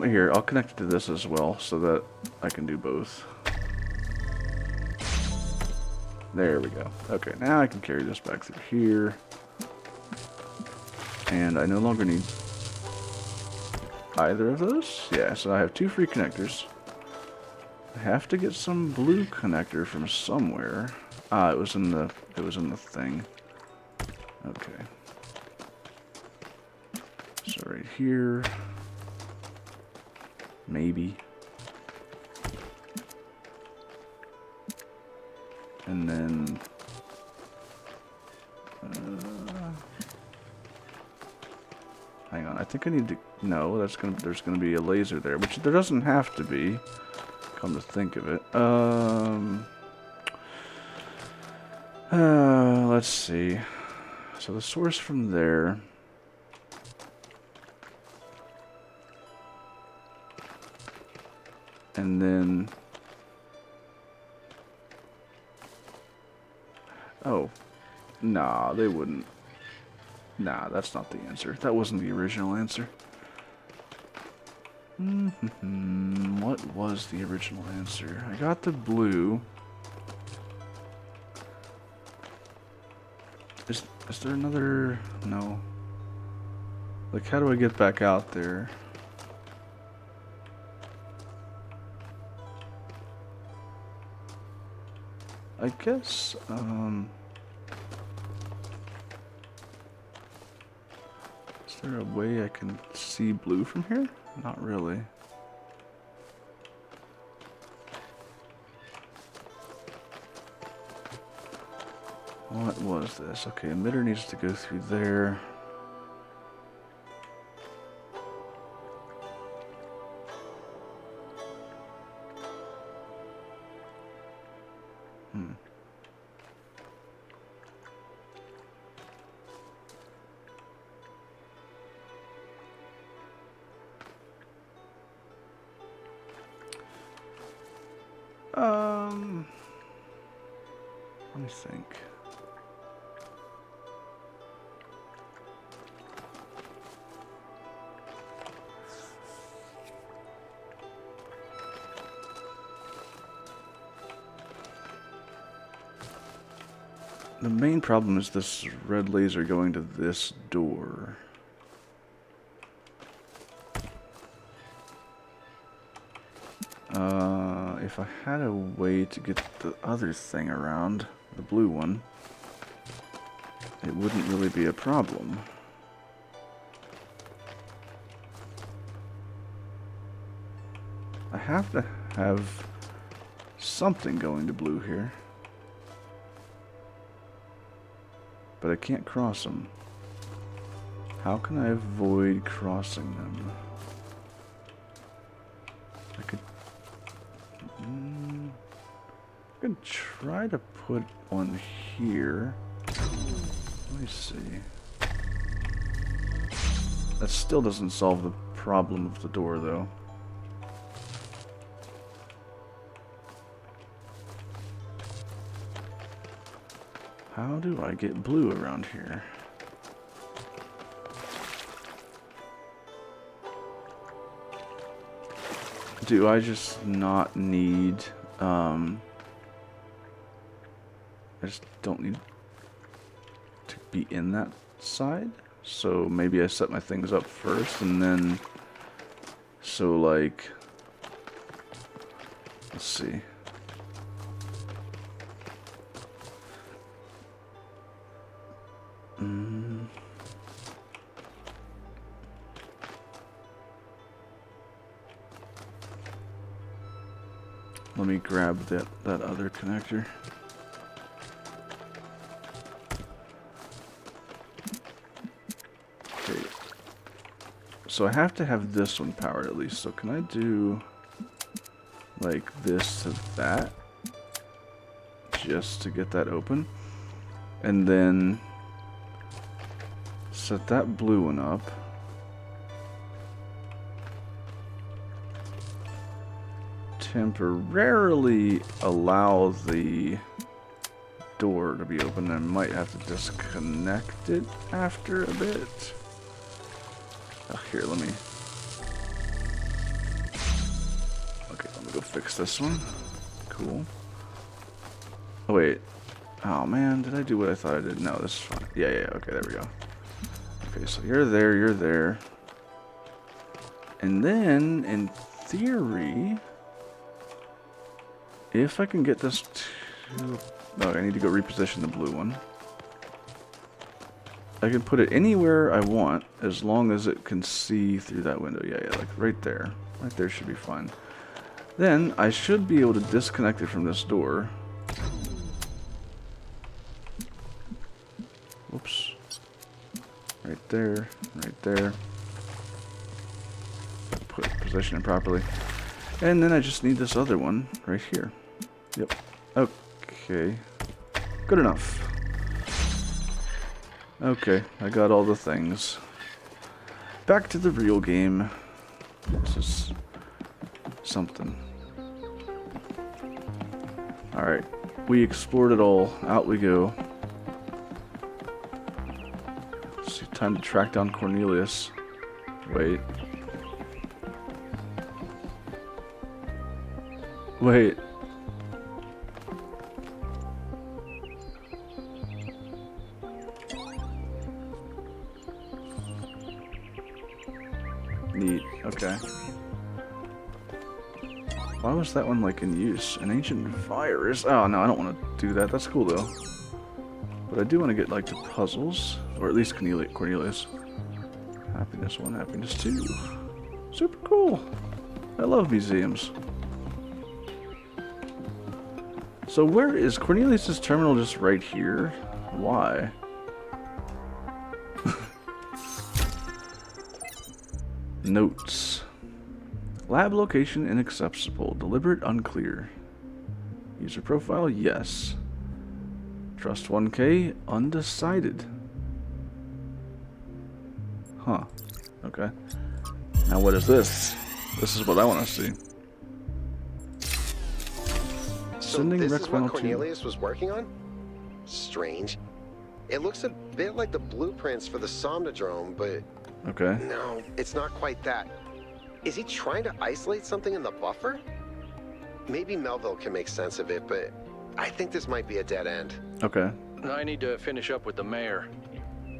Here, I'll connect it to this as well so that I can do both. There we go. Okay, now I can carry this back through here. And I no longer need either of those. Yeah, so I have 2 free connectors. I have to get some blue connector from somewhere. Ah, it was in the thing. Okay. So right here. Maybe. And then hang on, I think I need to no, there's gonna be a laser there, which there doesn't have to be, come to think of it. Let's see. So the source from there. And then oh, nah, they wouldn't. Nah, that's not the answer. That wasn't the original answer. What was the original answer? I got the blue. Is there another? No. Like, how do I get back out there? I guess, is there a way I can see blue from here? Not really. What was this? Okay, emitter needs to go through there. Let me think. The main problem is this red laser going to this door. If I had a way to get the other thing around, the blue one, it wouldn't really be a problem. I have to have something going to blue here. But I can't cross them. How can I avoid crossing them? I could try to put one here. Let me see. That still doesn't solve the problem of the door, though. How do I get blue around here? Do I just not need, I just don't need to be in that side? So maybe I set my things up first and then, so like, let's see. Let me grab that other connector. Okay. So I have to have this one powered at least. So can I do like this to that? Just to get that open. And then set that blue one up. Temporarily allow the door to be open. I might have to disconnect it after a bit. Oh, here, let me... Okay, let me go fix this one. Cool. Oh, wait. Oh, man, did I do what I thought I did? No, this is fine. Yeah, okay, there we go. Okay, so you're there. And then, in theory, if I can get this to... Oh, I need to go reposition the blue one. I can put it anywhere I want as long as it can see through that window. Yeah, like right there. Right there should be fine. Then I should be able to disconnect it from this door. Whoops. Right there. Position it properly. And then I just need this other one right here. Yep. Okay. Good enough. Okay, I got all the things. Back to the real game. This is something. Alright, we explored it all. Out we go. Let's see, time to track down Cornelius. Wait. Neat. Okay. Why was that one like in use? An ancient virus? Oh no, I don't want to do that. That's cool though. But I do want to get like the puzzles, or at least Cornelius. Happiness 1, happiness 2. Super cool. I love museums. So where is Cornelius's terminal? Just right here? Why? Notes. Lab location inaccessible. Deliberate unclear. User profile yes. Trust 1K undecided. Huh. Okay. Now what is this? This is what I want to see. So this is what Cornelius was working on? Strange. It looks a bit like the blueprints for the Somnodrome, but... Okay. No, it's not quite that. Is he trying to isolate something in the buffer? Maybe Melville can make sense of it, but I think this might be a dead end. Okay. I need to finish up with the mayor.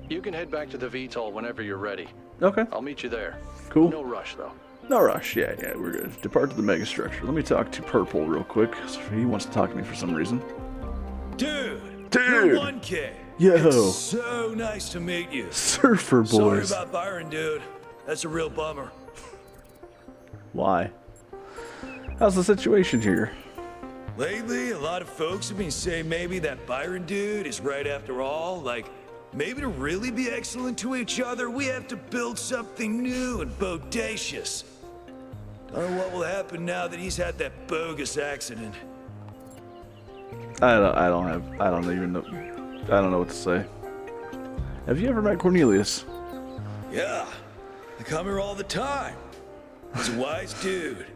You can head back to the VTOL whenever you're ready. Okay. I'll meet you there. Cool. No rush, though. No rush. Yeah, we're good. Depart to the megastructure. Let me talk to Purple real quick. He wants to talk to me for some reason. Dude! You're 1K! Yo! It's so nice to meet you. Surfer boys. Sorry about Byron, dude. That's a real bummer. Why? How's the situation here? Lately, a lot of folks have been saying maybe that Byron dude is right after all. Like, maybe to really be excellent to each other, we have to build something new and bodacious. Don't know what will happen now that he's had that bogus accident. I don't even know. I don't know what to say. Have you ever met Cornelius? Yeah, I come here all the time. He's a wise dude.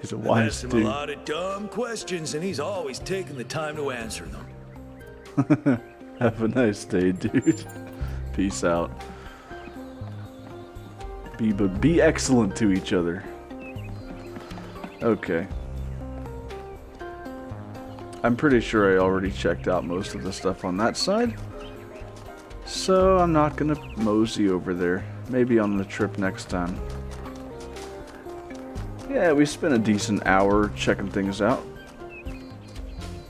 He's a I've wise asked him dude. a lot of dumb questions, and he's always taken the time to answer them. Have a nice day, dude. Peace out. Be excellent to each other. Okay. I'm pretty sure I already checked out most of the stuff on that side. So I'm not gonna mosey over there. Maybe on the trip next time. Yeah, we spent a decent hour checking things out.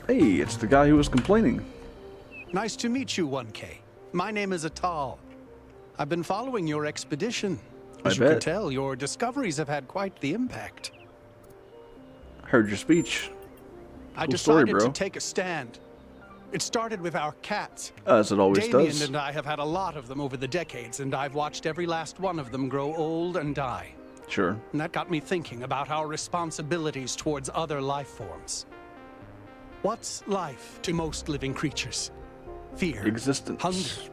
Hey, it's the guy who was complaining. Nice to meet you, 1K. My name is Atal. I've been following your expedition. As you can tell, your discoveries have had quite the impact. Heard your speech. I Cool story, decided bro. to take a stand. It started with our cats. As it always Damien does. and I have had a lot of them over the decades, and I've watched every last one of them grow old and die. Sure. And that got me thinking about our responsibilities towards other life forms. What's life to most living creatures? Fear. Existence. Hunger.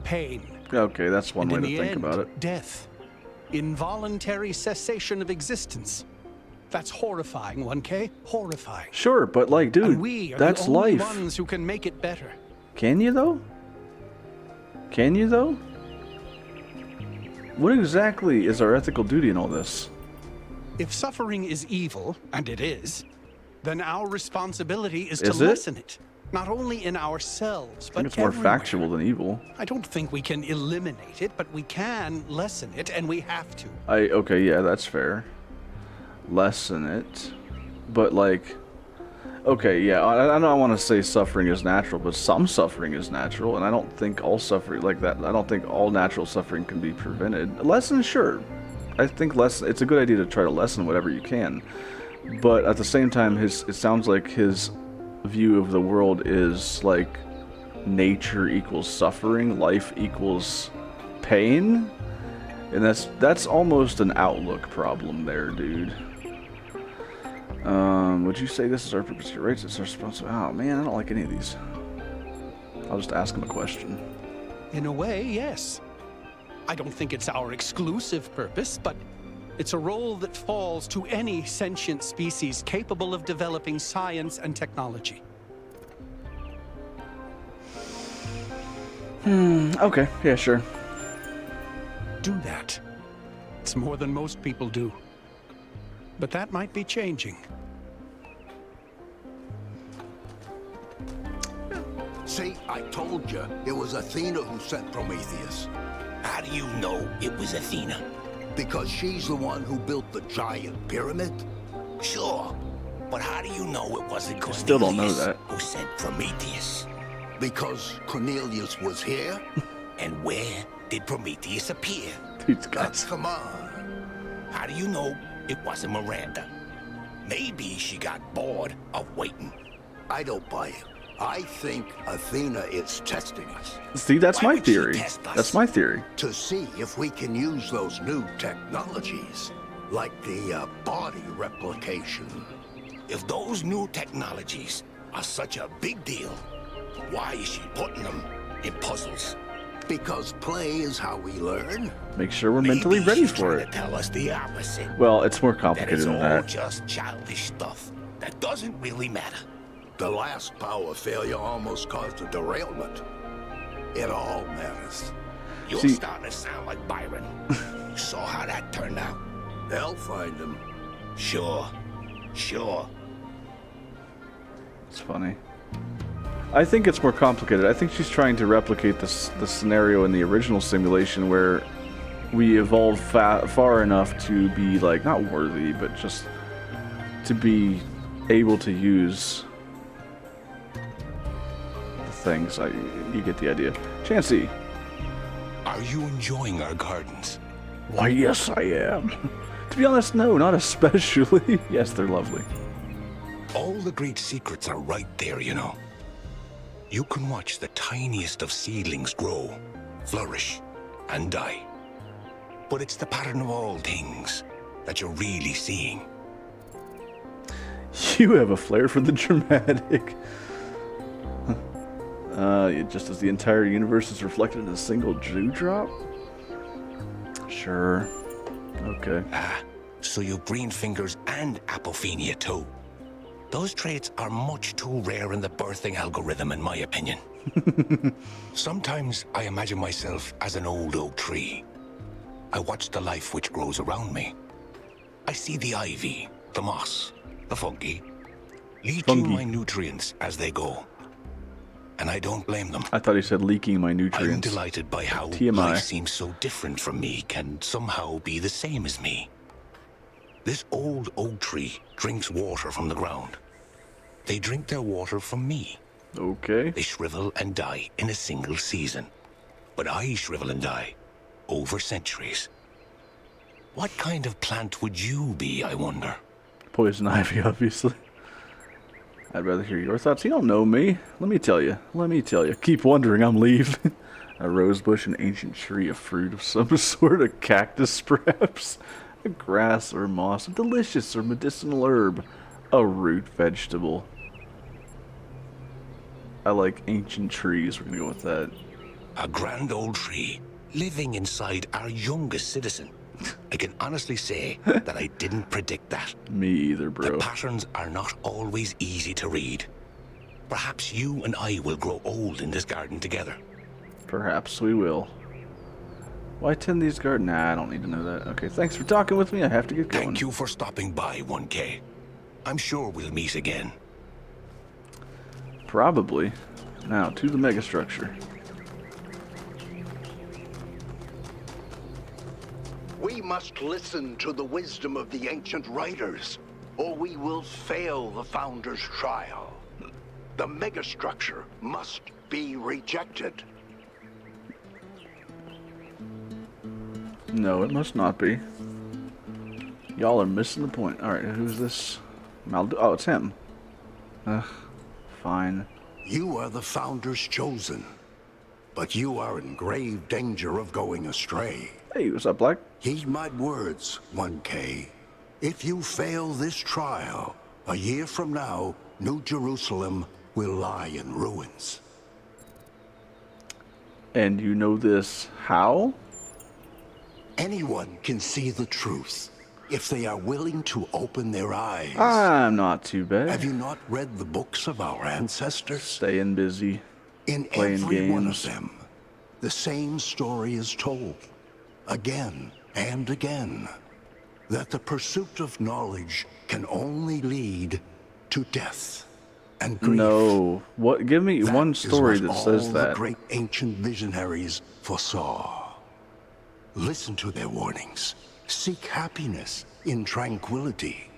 Pain. Okay, that's one way And to in the think end, about it. death. Involuntary cessation of existence. That's horrifying, 1K. Horrifying. Sure, but like, dude, And we are that's the only life. ones who can make it better. Can you though? Can you though? What exactly is our ethical duty in all this? If suffering is evil, and it is, then our responsibility is to Is it? lessen it. Not only in ourselves, I but think it's more everywhere. factual than evil. I don't think we can eliminate it, but we can lessen it, and we have to. Okay, yeah, that's fair. Lessen it. But like, okay, yeah, I don't want to say suffering is natural, but some suffering is natural, and I don't think all suffering like that. I don't think all natural suffering can be prevented. Lessen, sure. I think it's a good idea to try to lessen whatever you can. But at the same time, it sounds like his view of the world is like nature equals suffering, life equals pain, and that's almost an outlook problem there, dude. Would you say this is our purpose? Your rights, it's our responsibility. Oh man, I don't like any of these. I'll just ask him a question. In a way, yes. I don't think it's our exclusive purpose, but it's a role that falls to any sentient species capable of developing science and technology. Okay, yeah, sure. Do that. It's more than most people do. But that might be changing. See, I told you, it was Athena who sent Prometheus. How do you know it was Athena? Because she's the one who built the giant pyramid. Sure, but how do you know it wasn't Cornelius Still don't know that. who sent Prometheus? Because Cornelius was here? And where did Prometheus appear? These guys. Come on. How do you know it wasn't Miranda? Maybe she got bored of waiting. I don't buy it. I think Athena is testing us. See, that's Why my would she theory. test us? That's my theory. To see if we can use those new technologies, like the body replication. If those new technologies are such a big deal, why is she putting them in puzzles? Because play is how we learn. Make sure we're mentally ready she's for trying it. to tell us the opposite. Well, it's more That complicated it's than all that. just childish stuff that doesn't really matter. The last power failure almost caused a derailment. It all matters. You're See- starting to sound like Byron. You saw how that turned out. They'll find him. Sure. It's funny. I think it's more complicated. I think she's trying to replicate the scenario in the original simulation where we evolved far enough to be, like, not worthy, but just to be able to use the things. You get the idea. Chansey. Are you enjoying our gardens? Why, yes, I am. To be honest, no, not especially. Yes, they're lovely. All the great secrets are right there, you know. You can watch the tiniest of seedlings grow, flourish, and die. But it's the pattern of all things that you're really seeing. You have a flair for the dramatic. Just as the entire universe is reflected in a single dewdrop? Sure. Okay. So you green fingers and apophenia too. Those traits are much too rare in the birthing algorithm, in my opinion. Sometimes I imagine myself as an old oak tree. I watch the life which grows around me. I see the ivy, the moss, the fungi, leaching my nutrients as they go. And I don't blame them. I thought he said leaking my I'm nutrients. delighted by how TMI. life seems so different from me can somehow be the same as me. This old oak tree drinks water from the ground. They drink their water from me. Okay. They shrivel and die in a single season. But I shrivel and die over centuries. What kind of plant would you be, I wonder? Poison ivy, obviously. I'd rather hear your thoughts. You don't know me. Let me tell you. Keep wondering, I'm leaving. A rose bush, an ancient tree, a fruit of some sort, a cactus perhaps, a grass or moss, a delicious or medicinal herb, a root vegetable. I like ancient trees. We're gonna go with that. A grand old tree living inside our youngest citizen. I can honestly say that I didn't predict that. Me either, bro. The patterns are not always easy to read. Perhaps you and I will grow old in this garden together. Perhaps we will. Why tend these gardens? Nah, I don't need to know that. Okay, thanks for talking with me. I have to get going. Thank you for stopping by, 1K. I'm sure we'll meet again. Probably. Now, to the megastructure. We must listen to the wisdom of the ancient writers, or we will fail the Founder's trial. The megastructure must be rejected. No, it must not be. Y'all are missing the point. Alright, who's this? Oh, it's him. Ugh, fine. You are the Founder's chosen, but you are in grave danger of going astray. Hey, what's up, Black? Heed my words, 1K. If you fail this trial, a year from now, New Jerusalem will lie in ruins. And you know this how? Anyone can see the truth if they are willing to open their eyes. I'm not too bad. Have you not read the books of our ancestors? Staying busy. In playing every games. one of them, the same story is told, again and again, that the pursuit of knowledge can only lead to death and grief. No. What? Give me That one is story what that says all that. the great ancient visionaries foresaw. Listen to their warnings. Seek happiness in tranquility.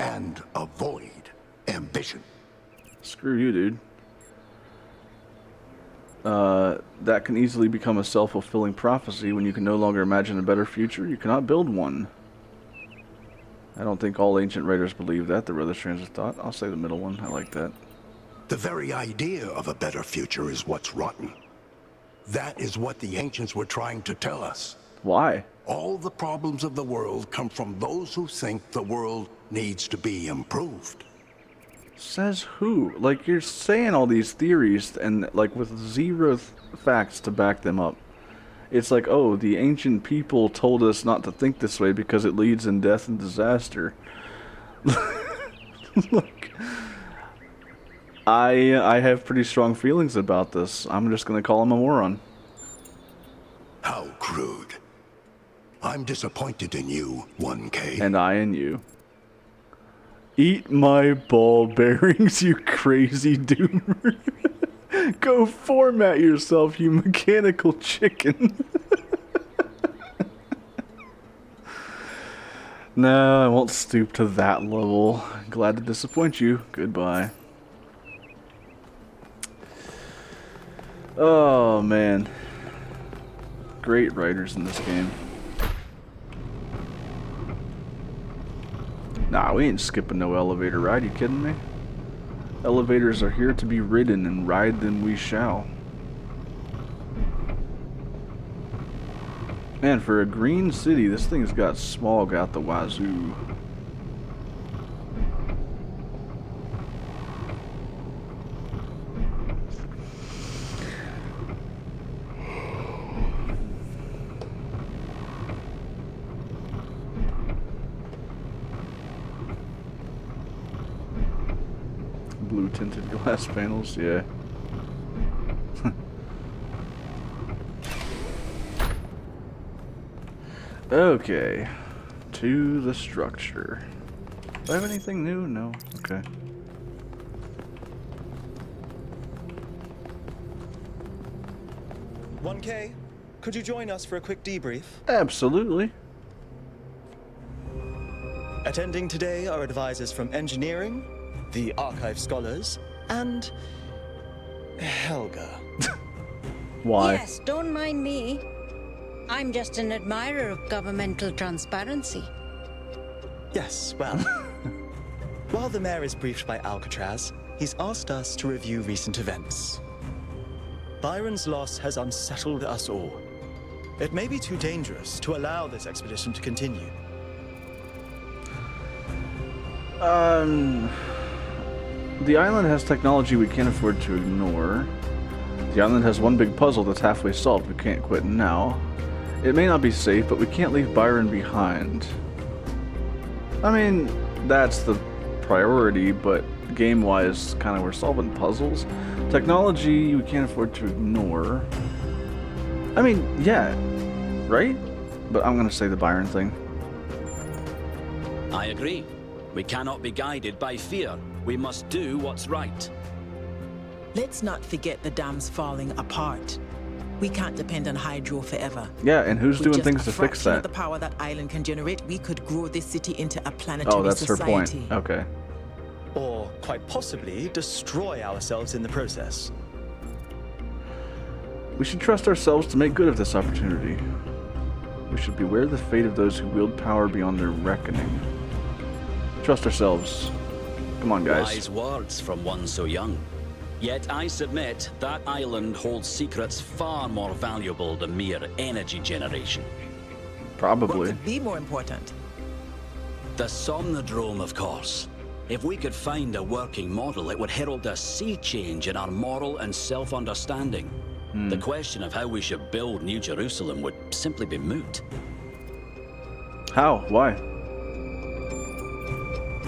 And avoid ambition. Screw you, dude. That can easily become a self-fulfilling prophecy when you can no longer imagine a better future. You cannot build one. I don't think all ancient writers believe that. The other strands of thought. I'll say the middle one. I like that. The very idea of a better future is what's rotten. That is what the ancients were trying to tell us. Why? All the problems of the world come from those who think the world needs to be improved. Says who? Like, you're saying all these theories and, like, with zero facts to back them up. It's like, oh, the ancient people told us not to think this way because it leads in death and disaster. Look, I have pretty strong feelings about this. I'm just gonna call him a moron. How crude. I'm disappointed in you, 1K. And I in you. Eat my ball bearings, you crazy doomer. Go format yourself, you mechanical chicken. No, I won't stoop to that level. Glad to disappoint you. Goodbye. Oh, man. Great writers in this game. Nah, we ain't skipping no elevator ride, you kidding me? Elevators are here to be ridden, and ride them we shall. Man, for a green city, this thing's got smog out the wazoo. Blue tinted glass panels, yeah. Okay, to the structure. Do I have anything new? No. Okay. "1K, could you join us for a quick debrief?" Absolutely. Attending today are advisors from engineering, the archive scholars, and Helga. Why? Yes, don't mind me. I'm just an admirer of governmental transparency. Yes, well, while the mayor is briefed by Alcatraz, he's asked us to review recent events. Byron's loss has unsettled us all. It may be too dangerous to allow this expedition to continue. The island has technology we can't afford to ignore. The island has one big puzzle that's halfway solved. We can't quit now. It may not be safe, but we can't leave Byron behind. I mean, that's the priority, but game-wise, kind of we're solving puzzles. Technology, we can't afford to ignore. I mean, yeah, right? But I'm gonna say the Byron thing. I agree. We cannot be guided by fear. We must do what's right. Let's not forget the dam's falling apart. We can't depend on hydro forever. Yeah, and who's With doing just things a to fix fraction of that? the power that island can generate, we could grow this city into a planetary Oh, that's society. her point. Okay. Or, quite possibly, destroy ourselves in the process. We should trust ourselves to make good of this opportunity. We should beware the fate of those who wield power beyond their reckoning. Trust ourselves. Come on, guys. Wise words from one so young. Yet I submit that island holds secrets far more valuable than mere energy generation. Probably. What could be more important? The Somnodrome, of course. If we could find a working model, it would herald a sea change in our moral and self-understanding. The question of how we should build New Jerusalem would simply be moot. How? Why?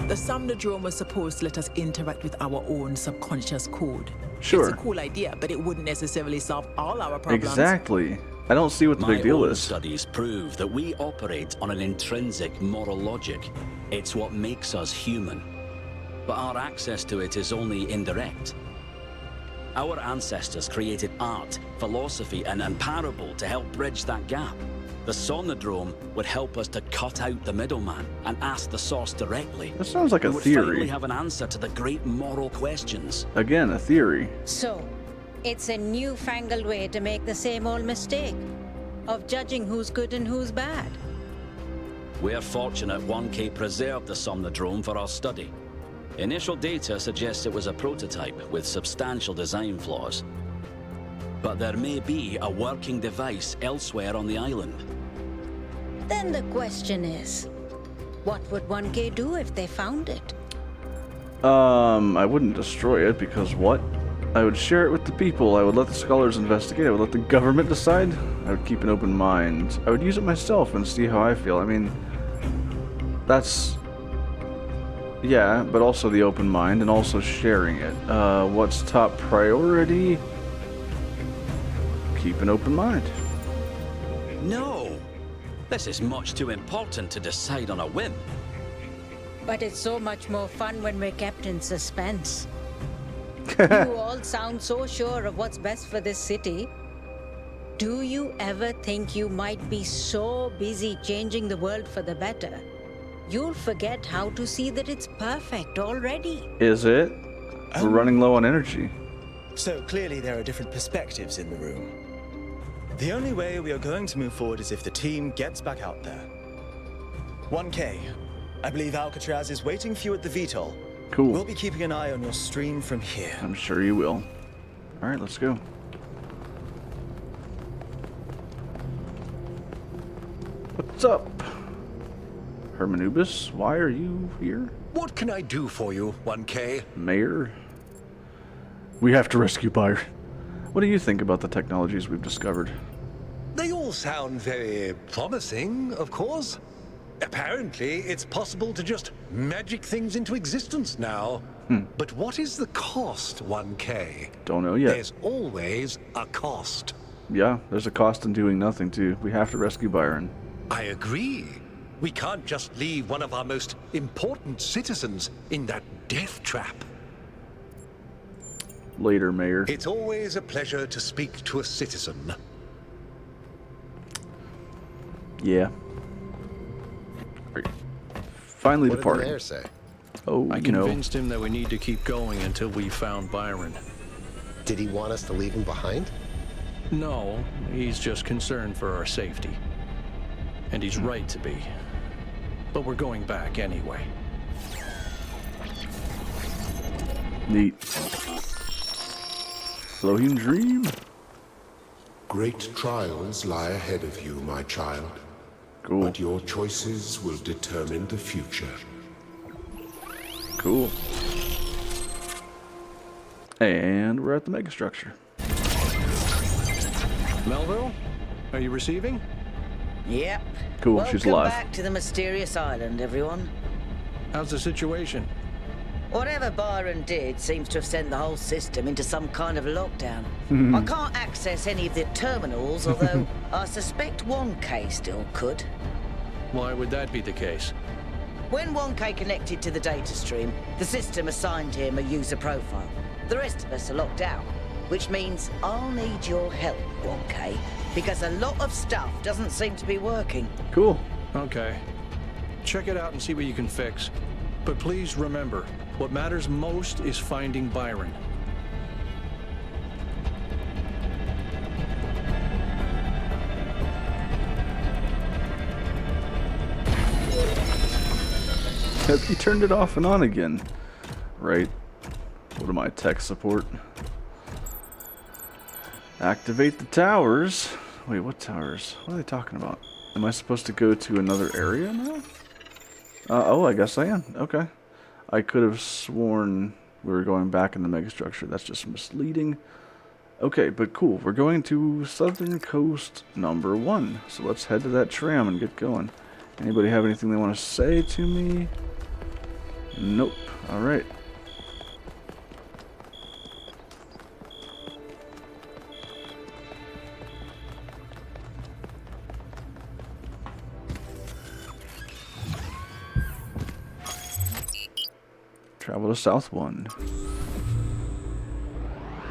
The Somnodrome was supposed to let us interact with our own subconscious code. Sure. It's a cool idea, but it wouldn't necessarily solve all our problems. Exactly. I don't see what the big deal is. Studies prove that we operate on an intrinsic moral logic. It's what makes us human. But our access to it is only indirect. Our ancestors created art, philosophy, and parable to help bridge that gap. The Somnodrome would help us to cut out the middleman and ask the source directly. That sounds like a we would theory. finally have an answer to the great moral questions. Again, a theory. So, it's a newfangled way to make the same old mistake of judging who's good and who's bad. We're fortunate 1K preserved the Somnodrome for our study. Initial data suggests it was a prototype with substantial design flaws. But there may be a working device elsewhere on the island. Then the question is, what would 1K do if they found it? I wouldn't destroy it because what? I would share it with the people. I would let the scholars investigate. I would let the government decide. I would keep an open mind. I would use it myself and see how I feel. I mean, that's... yeah, but also the open mind and also sharing it. What's top priority? Keep an open mind. No! This is much too important to decide on a whim. But it's so much more fun when we're kept in suspense. You all sound so sure of what's best for this city. Do you ever think you might be so busy changing the world for the better, you'll forget how to see that it's perfect already? Is it? We're running low on energy. So clearly there are different perspectives in the room. The only way we are going to move forward is if the team gets back out there. 1K, I believe Alcatraz is waiting for you at the VTOL. Cool. We'll be keeping an eye on your stream from here. I'm sure you will. Alright, let's go. What's up? Hermanubis, why are you here? What can I do for you, 1K? Mayor? We have to rescue Byron. What do you think about the technologies we've discovered? They all sound very promising, of course. Apparently, it's possible to just magic things into existence now. But what is the cost, 1K? Don't know yet. There's always a cost. Yeah, there's a cost in doing nothing, too. We have to rescue Byron. I agree. We can't just leave one of our most important citizens in that death trap. Later, Mayor. It's always a pleasure to speak to a citizen. Yeah. Right. Finally What departing. did the mayor say? Oh, I you know. convinced him that we need to keep going until we found Byron. Did he want us to leave him behind? No, he's just concerned for our safety. And he's right to be. But we're going back anyway. Neat. Floating dream? Great trials lie ahead of you, my child. Cool. But your choices will determine the future. Cool. And we're at the megastructure. Melville, are you receiving? Yep. Cool, Welcome she's alive. back to the mysterious island, everyone. How's the situation? Whatever Byron did seems to have sent the whole system into some kind of lockdown. I can't access any of the terminals, although I suspect 1K still could. Why would that be the case? When 1K connected to the data stream, the system assigned him a user profile. The rest of us are locked out, which means I'll need your help, 1K, because a lot of stuff doesn't seem to be working. Cool. Okay. Check it out and see what you can fix. But please remember, what matters most is finding Byron. He turned it off and on again. Right. What am I, tech support? Activate the towers. Wait, what towers? What are they talking about? Am I supposed to go to another area now? Oh, I guess I am. Okay. I could have sworn we were going back in the megastructure. That's just misleading. Okay, but cool. We're going to Southern Coast number 1. So let's head to that tram and get going. Anybody have anything they want to say to me? Nope. Alright. Travel to South 1.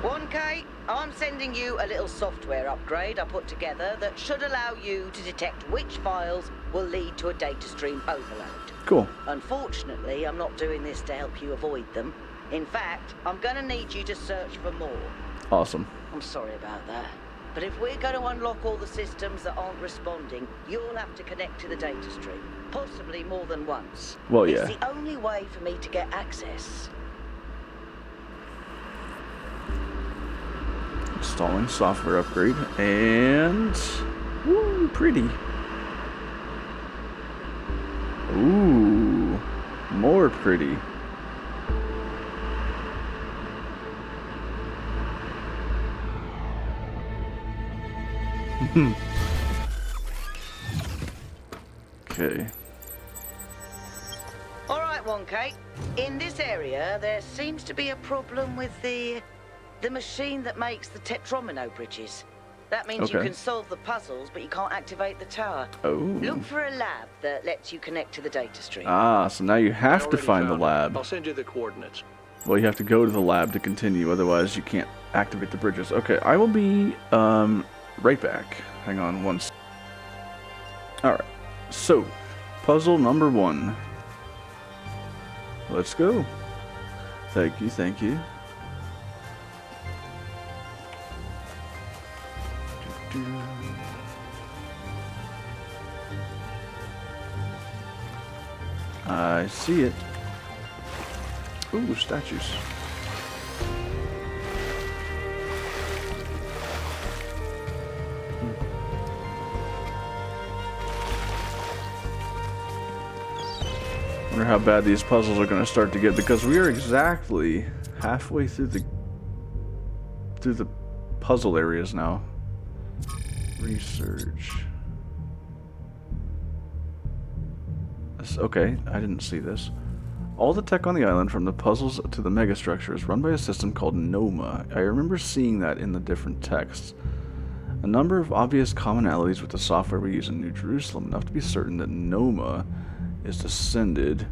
1K, I'm sending you a little software upgrade I put together that should allow you to detect which files will lead to a data stream overload. Cool. Unfortunately, I'm not doing this to help you avoid them. In fact, I'm going to need you to search for more. Awesome. I'm sorry about that. But if we're going to unlock all the systems that aren't responding, you'll have to connect to the data stream. Possibly more than once. Well, yeah. It's the only way for me to get access. Installing software upgrade. And... Woo, pretty. Ooh. More pretty. Okay. Alright, 1K. In this area, there seems to be a problem with the machine that makes the tetromino bridges. That means you Okay. can solve the puzzles, but you can't activate the tower. Oh. Look for a lab that lets you connect to the data stream. Ah, so now you have to find the lab. I'll send you the coordinates. Well, you have to go to the lab to continue, otherwise you can't activate the bridges. Okay, I will be right back. Hang on once. Alright, so, puzzle number 1. Let's go. Thank you, thank you. I see it. Ooh, statues. Wonder how bad these puzzles are going to start to get, because we are exactly halfway through the puzzle areas now. Research. Okay, I didn't see this. All the tech on the island, from the puzzles to the megastructure, is run by a system called NOMA. I remember seeing that in the different texts. A number of obvious commonalities with the software we use in New Jerusalem, enough to be certain that NOMA is descended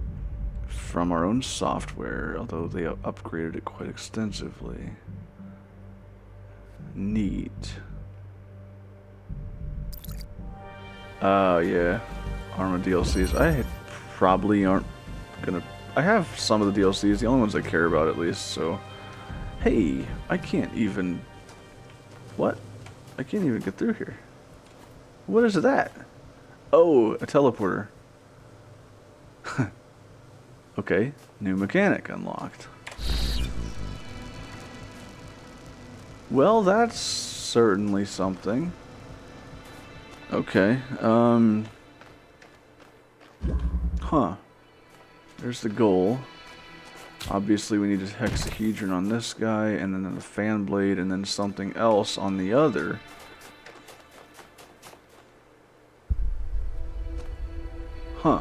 from our own software, although they upgraded it quite extensively. Neat. Yeah. Arma DLCs. I probably aren't gonna... I have some of the DLCs, the only ones I care about at least, so... Hey, I can't even... What? I can't even get through here. What is that? Oh, a teleporter. Okay, new mechanic unlocked. Well, that's certainly something. Okay, huh. There's the goal. Obviously we need a hexahedron on this guy, and then the fan blade, and then something else on the other. Huh.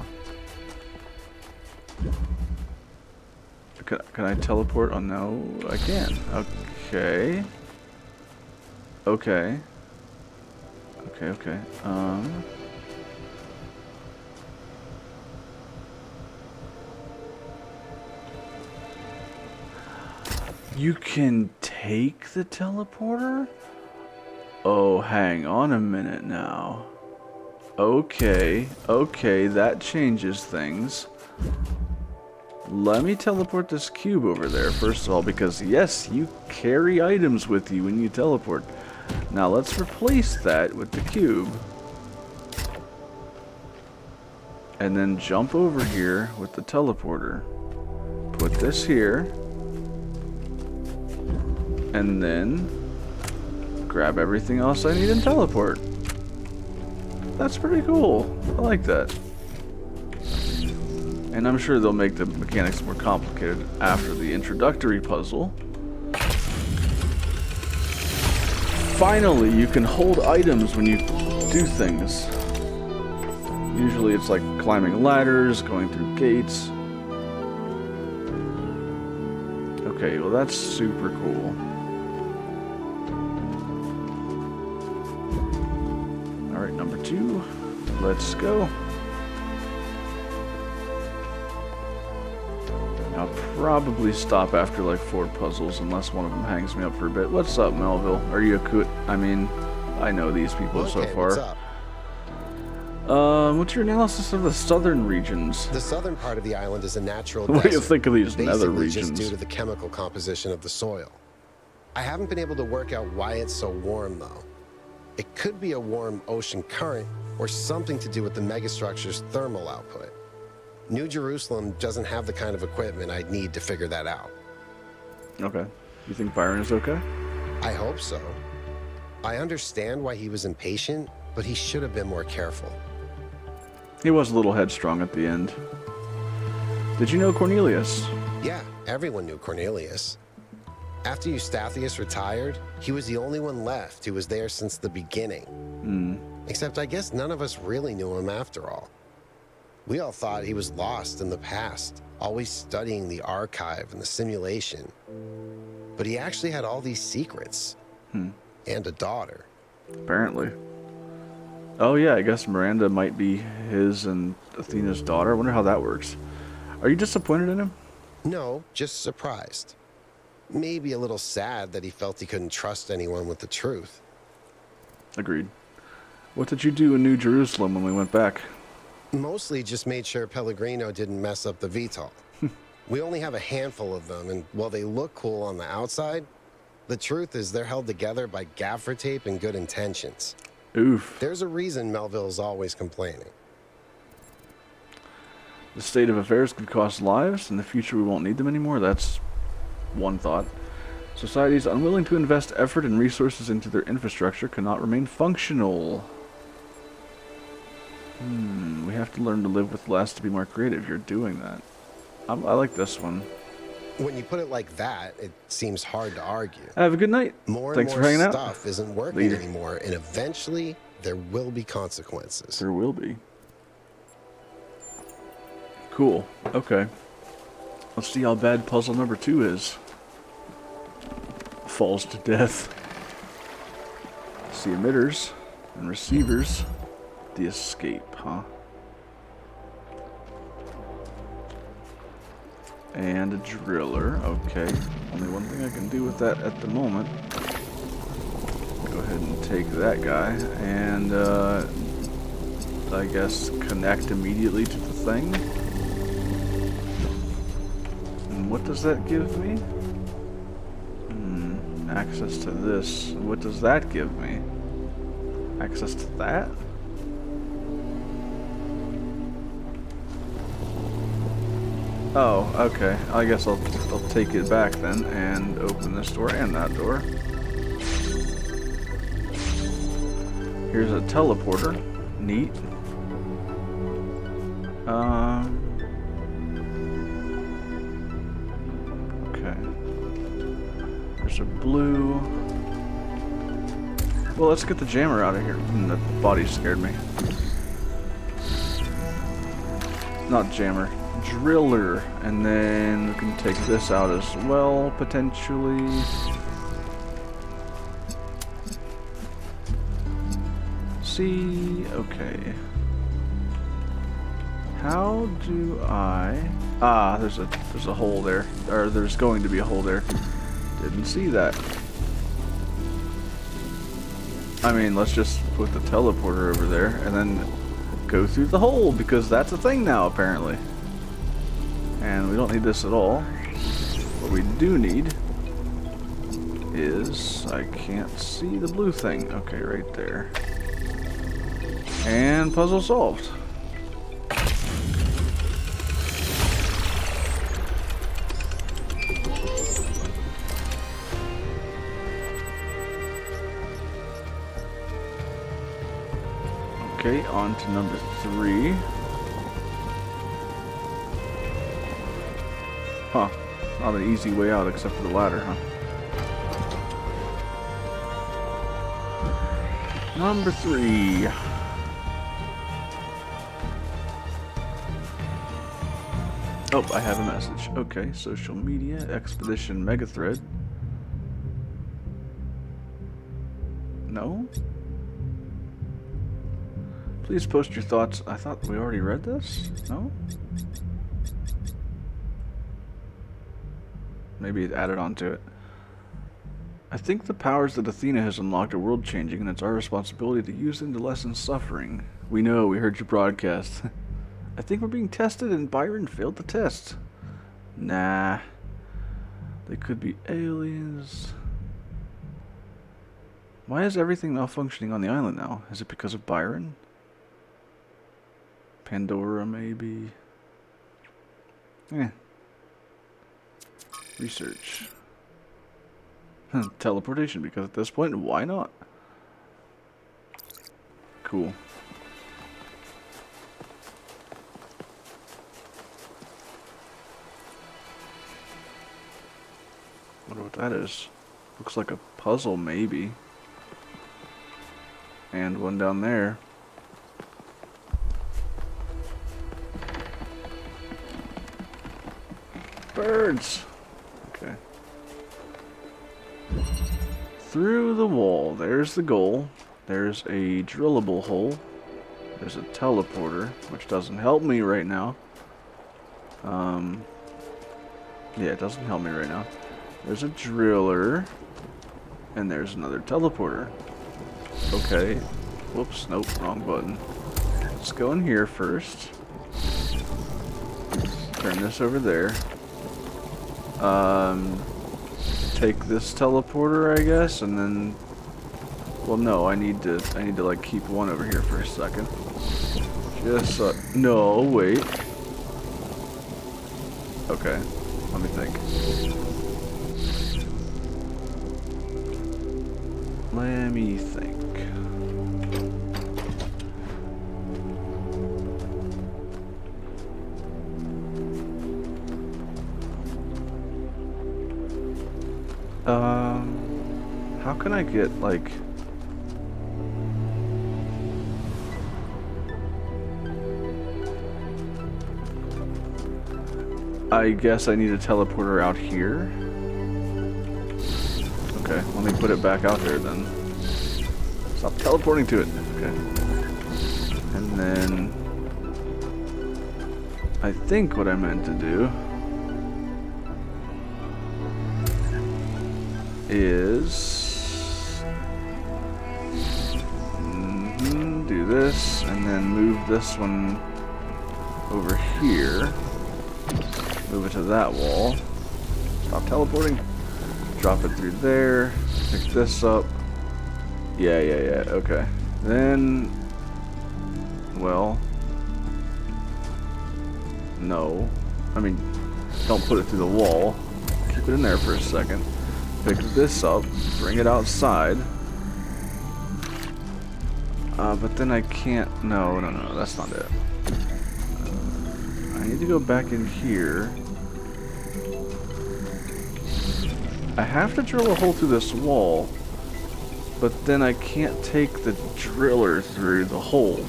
Can I teleport? Oh no, I can. Okay. Okay. Okay. You can take the teleporter? Oh, hang on a minute now. Okay, that changes things. Let me teleport this cube over there, first of all, because yes, you carry items with you when you teleport. Now let's replace that with the cube. And then jump over here with the teleporter. Put this here. And then grab everything else I need and teleport. That's pretty cool. I like that. And I'm sure they'll make the mechanics more complicated after the introductory puzzle. Finally, you can hold items when you do things. Usually it's like climbing ladders, going through gates. Okay, well that's super cool. Alright, number 2. Let's go. I'll probably stop after like 4 puzzles unless one of them hangs me up for a bit. What's up, Melville? Are you a coot? I mean, I know these people so far. What's up? What's your analysis of the southern regions? The southern part of the island is a natural What do you desert, think of these nether basically regions? just due to the chemical composition of the soil. I haven't been able to work out why it's so warm, though. It could be a warm ocean current or something to do with the megastructure's thermal output. New Jerusalem doesn't have the kind of equipment I'd need to figure that out. Okay. You think Byron is okay? I hope so. I understand why he was impatient, but he should have been more careful. He was a little headstrong at the end. Did you know Cornelius? Yeah, everyone knew Cornelius. After Eustathius retired, he was the only one left who was there since the beginning. Except I guess none of us really knew him after all. We all thought he was lost in the past, always studying the archive and the simulation. But he actually had all these secrets. And a daughter. Apparently. Oh yeah, I guess Miranda might be his and Athena's daughter. I wonder how that works. Are you disappointed in him? No, just surprised. Maybe a little sad that he felt he couldn't trust anyone with the truth. Agreed. What did you do in New Jerusalem when we went back? Mostly just made sure Pellegrino didn't mess up the VTOL. We only have a handful of them, and while they look cool on the outside, the truth is they're held together by gaffer tape and good intentions. Oof. There's a reason Melville's always complaining. The state of affairs could cost lives. In the future we won't need them anymore. That's one thought. Societies unwilling to invest effort and resources into their infrastructure cannot remain functional. We have to learn to live with less to be more creative. You're doing that. I like this one. When you put it like that, it seems hard to argue. Have a good night. More Thanks and for more hanging out. stuff isn't working anymore, and eventually there will be consequences. There will be. Cool. Okay. Let's see how bad puzzle number 2 is. Falls to death. See emitters and receivers. The escape, huh? And a driller. Okay. Only one thing I can do with that at the moment. Go ahead and take that guy. And, I guess connect immediately to the thing. And what does that give me? Access to this. What does that give me? Access to that? Oh, okay. I guess I'll take it back then and open this door and that door. Here's a teleporter. Neat. Okay. There's a blue. Well, let's get the jammer out of here. That body scared me. not jammer, driller. And then we can take this out as well, potentially. See, okay. How do I... Ah, there's a hole there. Or there's going to be a hole there. Didn't see that. I mean, let's just put the teleporter over there and then go through the hole, because that's a thing now, apparently. And we don't need this at all. What we do need is... I can't see the blue thing. Okay, right there. And puzzle solved. Okay, on to number 3. Huh. Not an easy way out except for the ladder, huh? Number 3. Oh, I have a message. Okay, social media, expedition, mega thread. No? Please post your thoughts. I thought we already read this? No? Maybe it added on to it. I think the powers that Athena has unlocked are world-changing, and it's our responsibility to use them to lessen suffering. We know, we heard your broadcast. I think we're being tested, and Byron failed the test. Nah. They could be aliens. Why is everything malfunctioning on the island now? Is it because of Byron? Pandora, maybe? Research. Teleportation, because at this point, why not? Cool. Wonder what that is. Looks like a puzzle, maybe. And one down there. Birds! Okay. Through the wall. There's the goal. There's a drillable hole. There's a teleporter, which doesn't help me right now. Yeah, it doesn't help me right now. There's a driller. And there's another teleporter. Okay. Whoops, nope, wrong button. Let's go in here first. Turn this over there. Take this teleporter, I guess, and then... Well, no, I need to like keep one over here for a second. Just, no, wait. Okay, let me think. Let me think. How can I get, like... I guess I need a teleporter out here. Okay, let me put it back out there then. Stop teleporting to it. Okay. And then... I think what I meant to do is... do this, and then move this one over here. Move it to that wall. Stop teleporting. Drop it through there. Pick this up. Yeah, okay. Then... Well... No. I mean, don't put it through the wall. Keep it in there for a second. Pick this up. Bring it outside. But then I can't... No, that's not it. I need to go back in here. I have to drill a hole through this wall, but then I can't take the driller through the hole.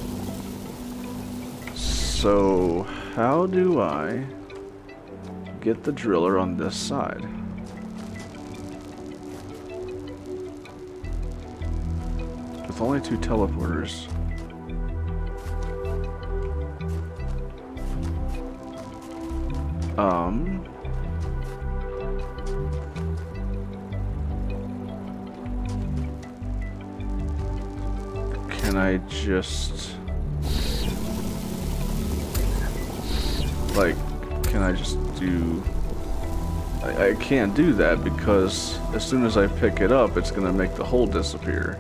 So... how do I get the driller on this side? With only 2 teleporters. Can I just... Like, can I just do... I can't do that because as soon as I pick it up, it's gonna make the hole disappear.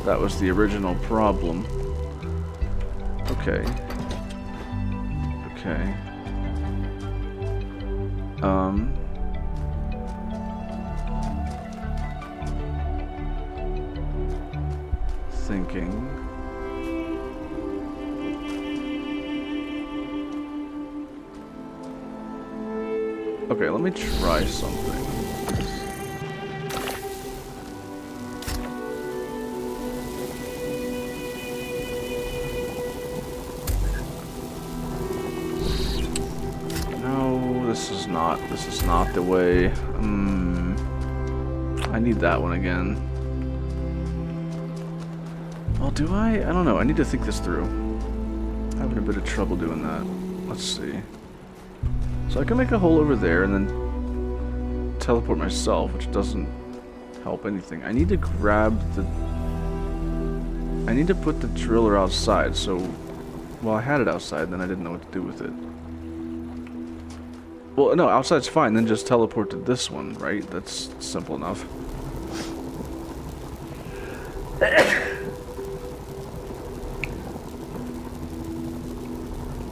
That was the original problem. Okay. Okay. Thinking. Okay, let me try something. No, this is not the way. I need that one again. Well, do I? I don't know. I need to think this through. I'm having a bit of trouble doing that. Let's see. So I can make a hole over there and then teleport myself, which doesn't help anything. I need to grab the... I need to put the driller outside, so... Well, I had it outside, then I didn't know what to do with it. Well, no, outside's fine, then just teleport to this one, right? That's simple enough.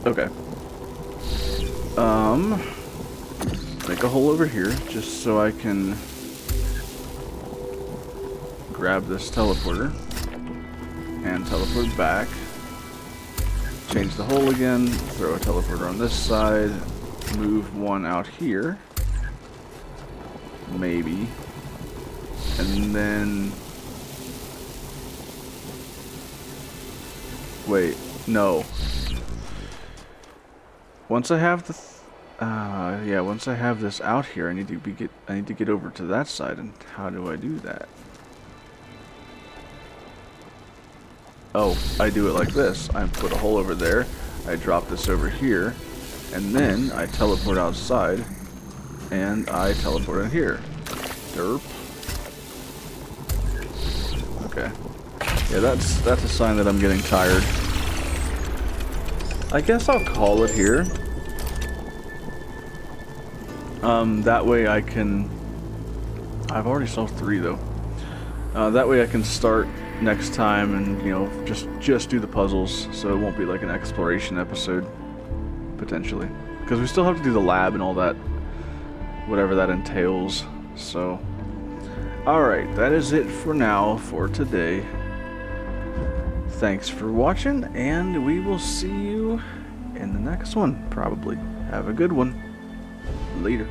Okay. Make a hole over here, just so I can grab this teleporter and teleport back. Change the hole again, throw a teleporter on this side, move one out here, maybe, and then... Wait, no. Once I have the... yeah, once I have this out here, I need to get over to that side, and how do I do that? Oh, I do it like this. I put a hole over there, I drop this over here, and then I teleport outside, and I teleport in here. Derp. Okay. Yeah, that's a sign that I'm getting tired. I guess I'll call it here. That way I can... I've already solved 3 though. That way I can start next time and, you know, just do the puzzles, so it won't be like an exploration episode, potentially. Because we still have to do the lab and all that, whatever that entails, so... Alright, that is it for now, for today. Thanks for watching, and we will see you in the next one, probably. Have a good one. Later.